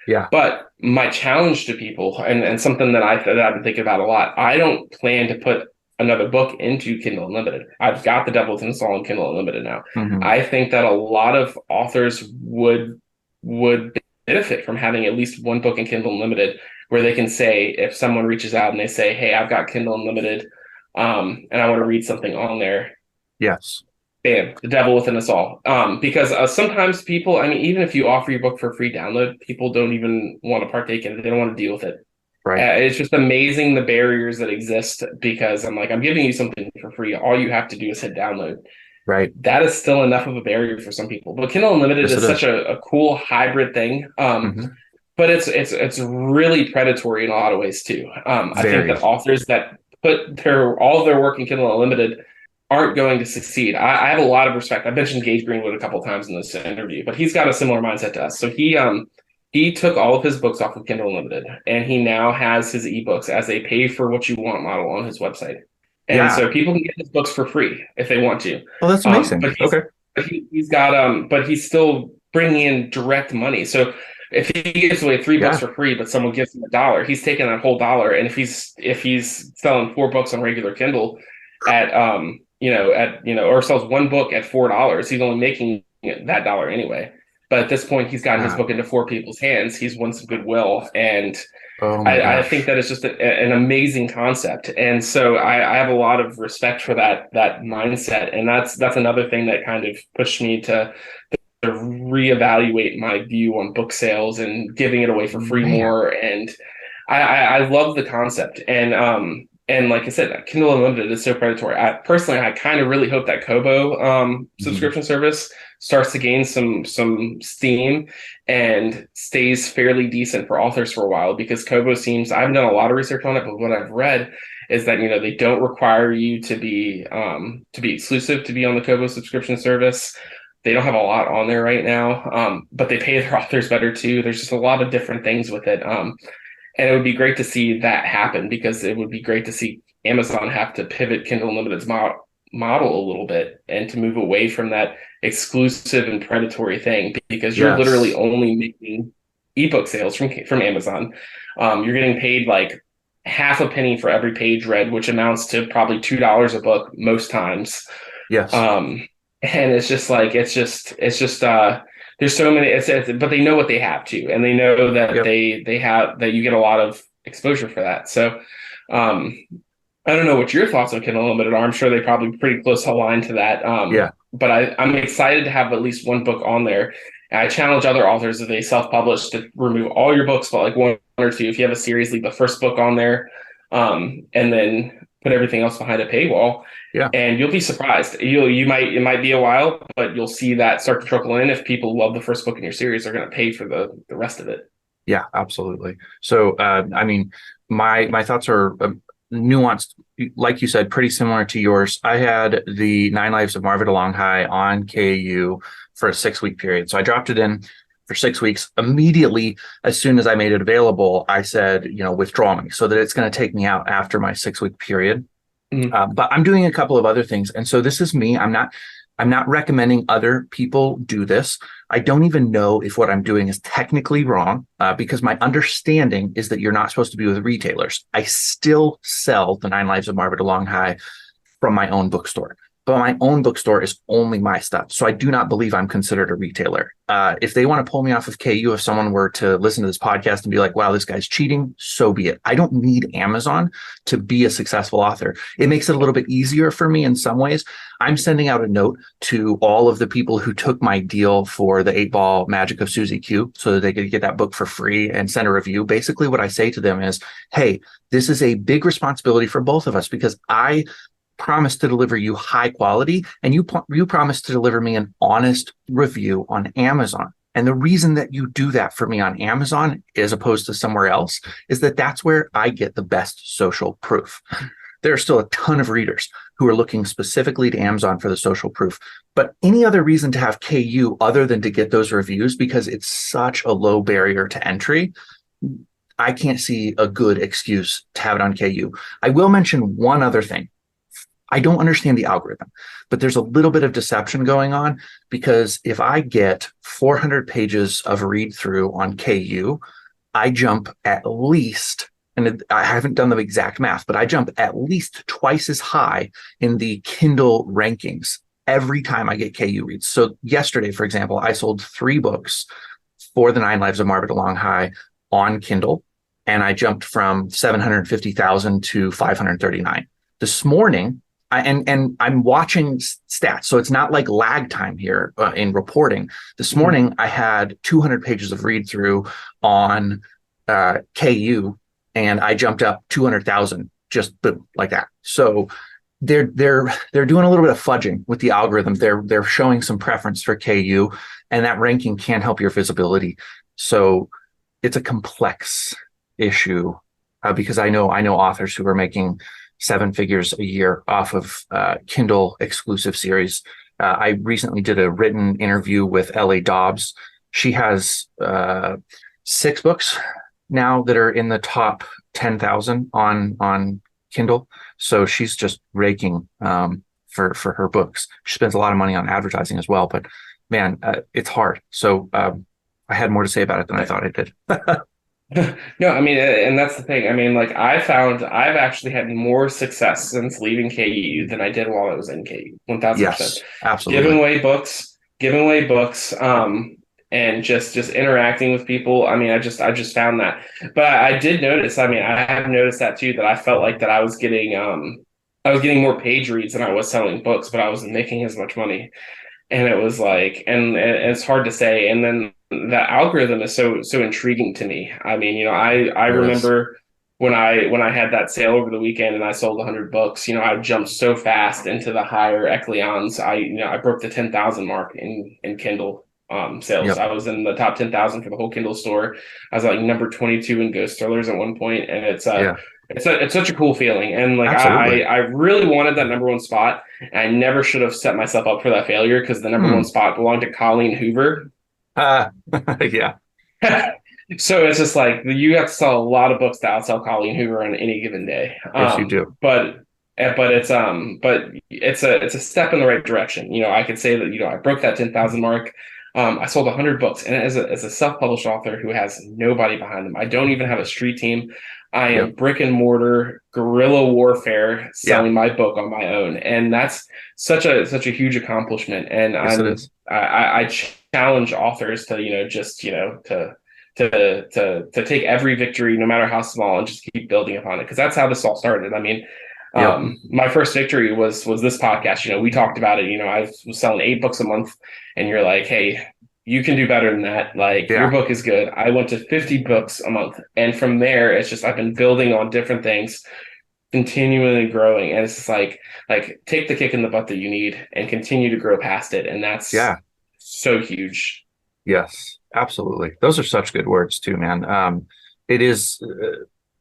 Yeah. But my challenge to people, and something that I've been thinking about a lot, I don't plan to put another book into Kindle Unlimited. I've got The Devil Within Us All in Kindle Unlimited now. Mhm. I think that a lot of authors would benefit from having at least one book in Kindle Unlimited, where they can say, if someone reaches out and they say, "Hey, I've got Kindle Unlimited, and I want to read something on there," Yes. bam, The Devil Within Us All. Because sometimes people, I mean, even if you offer your book for free download, people don't even want to partake in it. They don't want to deal with it. Right. It's just amazing the barriers that exist, because I'm like, I'm giving you something for free. All you have to do is hit download. Right. That is still enough of a barrier for some people. But Kindle Unlimited Yes, is it such is. a cool hybrid thing. Mhm. But it's really predatory in a lot of ways too. I think Very. that authors that put all of their work in Kindle Unlimited aren't going to succeed. I have a lot of respect. I mentioned Gage Greenwood a couple of times in this interview, but he's got a similar mindset to us. So he took all of his books off of Kindle Unlimited, and he now has his ebooks as a pay for what you want model on his website. And Yeah. so people can get his books for free if they want to. Oh, that's Um, amazing. but he's Okay. he's got but he's still bringing in direct money. So if he gives away three books Yeah. for free, but someone gives him $1, he's taking that whole dollar. And if he's selling 4 books on regular Kindle at or sells one book at $4, he's only making that dollar anyway. But at this point, he's gotten his Wow. book into 4 people's hands. He's won some goodwill, and Oh my I think gosh. that it's just an amazing concept. And so I have a lot of respect for that mindset, and that's another thing that kind of pushed me to reevaluate my view on book sales and giving it away for free Man. more. And I love the concept. And like I said, Kindle Unlimited is so predatory. I kind of really hope that Kobo Mhm. subscription service starts to gain some steam and stays fairly decent for authors for a while, because Kobo seems, I haven't done a lot of research on it, but what I've read is that they don't require you to be exclusive to be on the Kobo subscription service. They don't have a lot on there right now, but they pay their authors better too. There's just a lot of different things with it. And it would be great to see that happen, because it would be great to see Amazon have to pivot Kindle Unlimited's model a little bit, and to move away from that exclusive and predatory thing, because you're literally Yes. only making ebook sales from Amazon. You're getting paid like half a penny for every page read, which amounts to probably $2 a book most times. Yes. And it's just like there's so many, but they know what they have to, and they know that Yep. they have that you get a lot of exposure for that. So um I don't know what your thoughts on Kindle Unlimited are. I'm sure they probably pretty close aligned to that. Yeah. But I'm excited to have at least one book on there. And I challenge other authors, if they self-publish, to remove all your books, but like one or two. If you have a series, leave the first book on there, and then put everything else behind a paywall. Yeah. And you'll be surprised. It might be a while, but you'll see that start to trickle in. If people love the first book in your series, they're going to pay for the rest of it. Yeah, absolutely. So, I mean, my thoughts are nuanced, like you said, pretty similar to yours. I had the Nine Lives of Marva DeLonghi on KU for a 6-week period. So I dropped it in for 6 weeks. Immediately, as soon as I made it available, I said, withdraw me, so that it's going to take me out after my 6-week period. Mhm. But I'm doing a couple of other things, and so this is me. I'm not recommending other people do this. I don't even know if what I'm doing is technically wrong, because my understanding is that you're not supposed to be with retailers. I still sell the Nine Lives of Marva DeLonghi from my own bookstore, but my own bookstore is only my stuff. So I do not believe I'm considered a retailer. If they want to pull me off of KU, if someone were to listen to this podcast and be like, wow, this guy's cheating, so be it. I don't need Amazon to be a successful author. It makes it a little bit easier for me in some ways. I'm sending out a note to all of the people who took my deal for the 8-Ball Magic of Susie Q, so that they could get that book for free and send a review. Basically, what I say to them is, hey, this is a big responsibility for both of us, because I promise to deliver you high quality, and you promise to deliver me an honest review on Amazon. And the reason that you do that for me on Amazon as opposed to somewhere else is that that's where I get the best social proof. There are still a ton of readers who are looking specifically to Amazon for the social proof. But any other reason to have KU other than to get those reviews, because it's such a low barrier to entry, I can't see a good excuse to have it on KU. I will mention one other thing. I don't understand the algorithm, but there's a little bit of deception going on, because if I get 400 pages of read through on KU, I jump at least, and I haven't done the exact math, but I jump at least twice as high in the Kindle rankings every time I get KU reads. So yesterday, for example, I sold 3 books for the 9 Lives of Margaret Long High on Kindle, and I jumped from 750,000 to 539. This morning, and I'm watching stats, so it's not like lag time here in reporting. This morning, I had 200 pages of read through on KU, and I jumped up 200,000 just boom, like that. So they're doing a little bit of fudging with the algorithm. They're showing some preference for KU, and that ranking can help your visibility. So it's a complex issue because I know authors who are making 7 figures a year off of Kindle exclusive series. I recently did a written interview with L.A. Dobbs. She has 6 books now that are in the top 10,000 on Kindle. So she's just raking for her books. She spends a lot of money on advertising as well, but man, it's hard. So I had more to say about it than I thought I did. No, I mean, and that's the thing. I mean, like I found I've actually had more success since leaving KU than I did while I was in KU. 1,000%. Yes, absolutely. Giving away books, and just interacting with people. I mean, I just found that. But I did notice. I mean, I have noticed that too. That I felt like that I was getting more page reads than I was selling books, but I wasn't making as much money. And it was like, and it's hard to say. And then that algorithm is so intriguing to me. I mean, you know, I remember when I had that sale over the weekend and I sold 100 books. You know, I jumped so fast into the higher echelons. I broke the 10,000 mark in Kindle sales. Yep. I was in the top 10,000 for the whole Kindle store. I was like number 22 in Ghost Thrillers at one point, and it's such a cool feeling. And like I really wanted that number 1 spot. And I never should have set myself up for that failure because the number 1 spot belonged to Colleen Hoover. Yeah. So it's just like you have to sell a lot of books to outsell Colleen Hoover on any given day. Yes, you do. But it's a step in the right direction. You know, I could say that, you know, I broke that 10,000 mark. I sold 100 books, and as a self-published author who has nobody behind them, I don't even have a street team. I am brick and mortar guerrilla warfare selling my book on my own, and that's such a huge accomplishment. And Yes, I challenge authors to, you know, just, you know, to take every victory, no matter how small, and just keep building upon it, because that's how this all started. I mean, my first victory was this podcast. You know, we talked about it. You know, I was selling 8 books a month, and you're like, hey, you can do better than that. Like, your book is good. I went to 50 books a month. And from there, it's just, I've been building on different things, continually growing. And it's just like take the kick in the butt that you need and continue to grow past it. And that's so huge. Yes, absolutely. Those are such good words too, man. It is,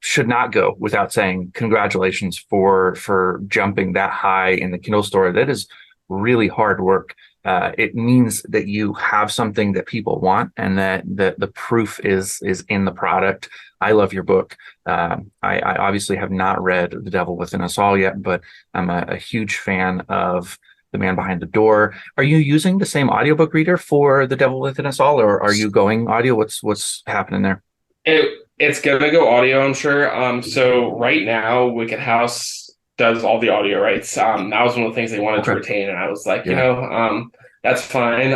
should not go without saying congratulations for jumping that high in the Kindle store. That is really hard work. It means that you have something that people want, and that the proof is in the product. I love your book. I obviously have not read The Devil Within Us All yet, but I'm a huge fan of The Man Behind the Door. Are you using the same audiobook reader for The Devil Within Us All, or are you going audio? What's happening there? It's gonna go audio, I'm sure. So right now, Wicked House does all the audio rights. That was one of the things they wanted to retain, and I was like, you know, that's fine.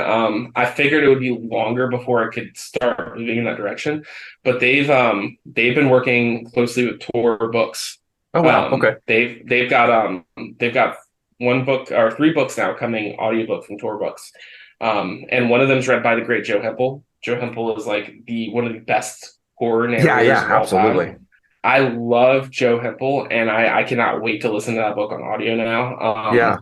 I figured it would be longer before I could start moving in that direction, but they've been working closely with Tor Books. Oh wow, okay. They've got 1 book or 3 books now coming audiobook from Tor Books, and one of them is read by the great Joe Hempel. Joe Hempel is like one of the best horror narrators. Yeah, absolutely. Time. I love Joe Hempel, and I cannot wait to listen to that book on audio now.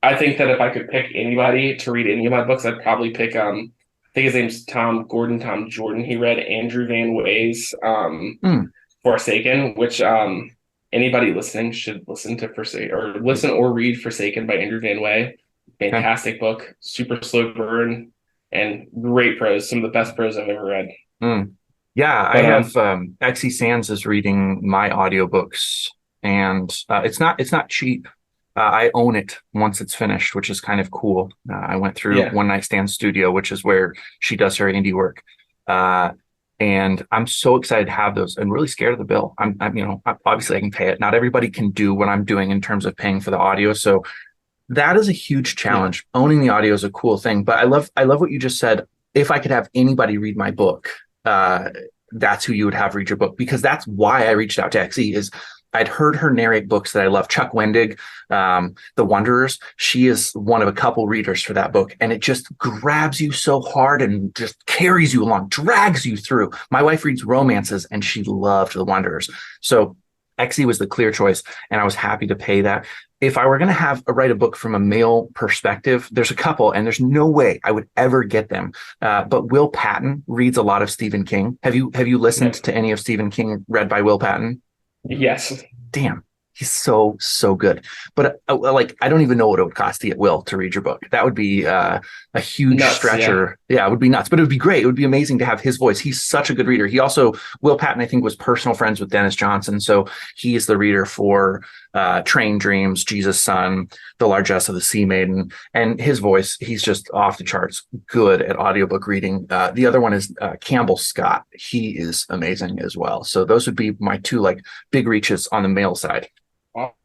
I think that if I could pick anybody to read any of my books, I'd probably pick I think his name's Tom Jordan. He read Andrew Van Way's Forsaken, which anybody listening should listen to listen or read Forsaken by Andrew Van Way. Fantastic book, super slow burn, and great prose. Some of the best prose I've ever read. Yeah, I have XE Sands is reading my audiobooks, and it's not cheap. I own it once it's finished, which is kind of cool. I went through One Night Stand Studio, which is where she does her indie work. And I'm so excited to have those and really scared of the bill. Obviously I can pay it. Not everybody can do what I'm doing in terms of paying for the audio. So that is a huge challenge. Yeah. Owning the audio is a cool thing, but I love what you just said. If I could have anybody read my book, that's who you would have read your book, because that's why I reached out to XE. Is I'd heard her narrate books that I love. Chuck Wendig, The Wanderers. She is one of a couple readers for that book, and it just grabs you so hard and just carries you along, drags you through. My wife reads romances, and she loved The Wanderers. So XE was the clear choice, and I was happy to pay that. If I were going to write a book from a male perspective, there's a couple, and there's no way I would ever get them. But Will Patton reads a lot of Stephen King. Have you listened to any of Stephen King read by Will Patton? Yes. Damn. He's so good. But I don't even know what it would cost to get Will to read your book. That would be a huge stretcher. Yeah, it would be nuts, but it would be great. It would be amazing to have his voice. He's such a good reader. He also, Will Patton, I think, was personal friends with Dennis Johnson. So he is the reader for Train Dreams, Jesus' Son, The Largesse of the Sea Maiden. And his voice, he's just off the charts good at audiobook reading. The other one is Campbell Scott. He is amazing as well. So those would be my two big reaches on the male side.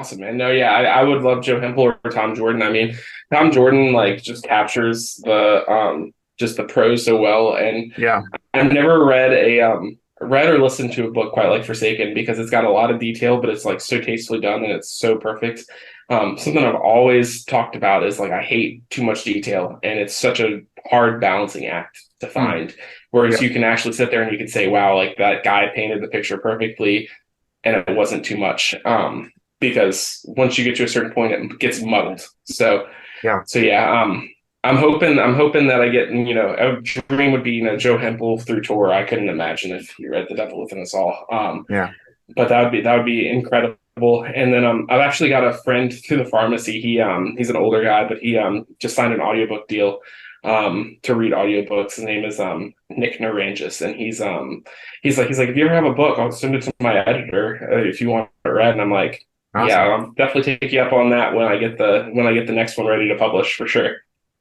Awesome, man. No, yeah, I would love Joe Hempel or Tom Jordan. I mean, Tom Jordan just captures the just the prose so well. And yeah, I've never read or listened to a book quite like Forsaken, because it's got a lot of detail, but it's so tastefully done and it's so perfect. Something I've always talked about is I hate too much detail, and it's such a hard balancing act to find. Whereas you can actually sit there and you can say, wow, that guy painted the picture perfectly, and it wasn't too much. Because once you get to a certain point, it gets muddled. So I'm hoping that I get, a dream would be, Joe Hempel through Tor. I couldn't imagine if you read The Devil Within Us All. But that would be incredible. And then I've actually got a friend through the pharmacy. He's an older guy, but he just signed an audiobook deal to read audiobooks. His name is Nick Narangis, and he's like, if you ever have a book, I'll send it to my editor if you want it read. And I'm like, awesome. Yeah, I'll definitely take you up on that when I get the next one ready to publish, for sure.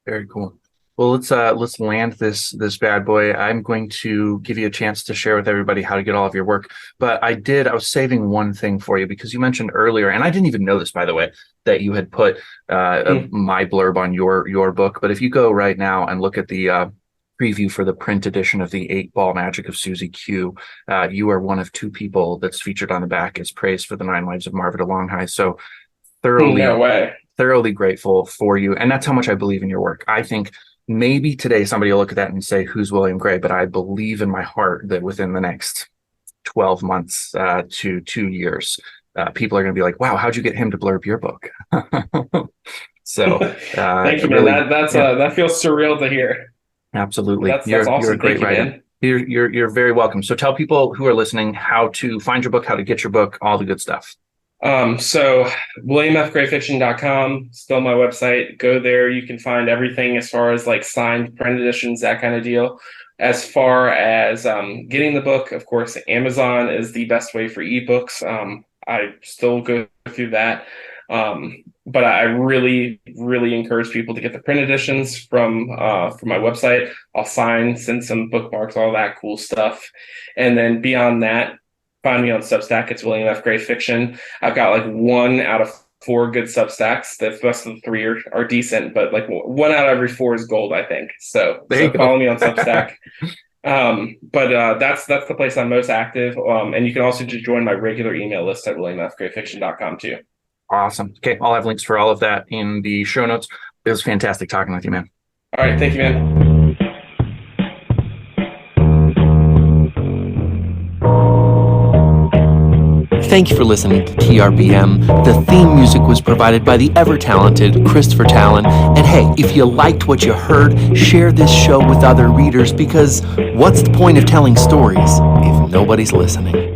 Very cool. Well, let's land this bad boy. I'm going to give you a chance to share with everybody how to get all of your work. But I was saving one thing for you, because you mentioned earlier, and I didn't even know this, by the way, that you had put my blurb on your book. But if you go right now and look at the preview for the print edition of the 8-Ball Magic of Susie Q, you are one of 2 people that's featured on the back as praise for the 9 Lives of Marvada Longhigh. So thoroughly grateful for you. And that's how much I believe in your work. I think maybe today somebody will look at that and say, who's William Gray? But I believe in my heart that within the next 12 months to 2 years, people are going to be like, wow, how'd you get him to blurb your book? So thank you, man. Really, that feels surreal to hear. Absolutely. That's awesome. You're a great writer. You're very welcome. So tell people who are listening how to find your book, how to get your book, all the good stuff. So WilliamFGrayFiction.com, still my website. Go there. You can find everything as far as signed print editions, that kind of deal. As far as getting the book, of course, Amazon is the best way for ebooks. I still go through that. But I really, really encourage people to get the print editions from my website. I'll send some bookmarks, all that cool stuff. And then beyond that, find me on Substack. It's William F. Gray Fiction. I've got 1 out of 4 good Substacks. The rest of the 3 are decent, but 1 out of every 4 is gold, I think. So follow me on Substack. But that's the place I'm most active. And you can also just join my regular email list at WilliamFGrayFiction.com too. Awesome. Okay, I'll have links for all of that in the show notes. It was fantastic talking with you, man. All right, thank you, man. Thank you for listening to TRBM. The theme music was provided by the ever-talented Christopher Talon. And hey, if you liked what you heard, share this show with other readers, because what's the point of telling stories if nobody's listening?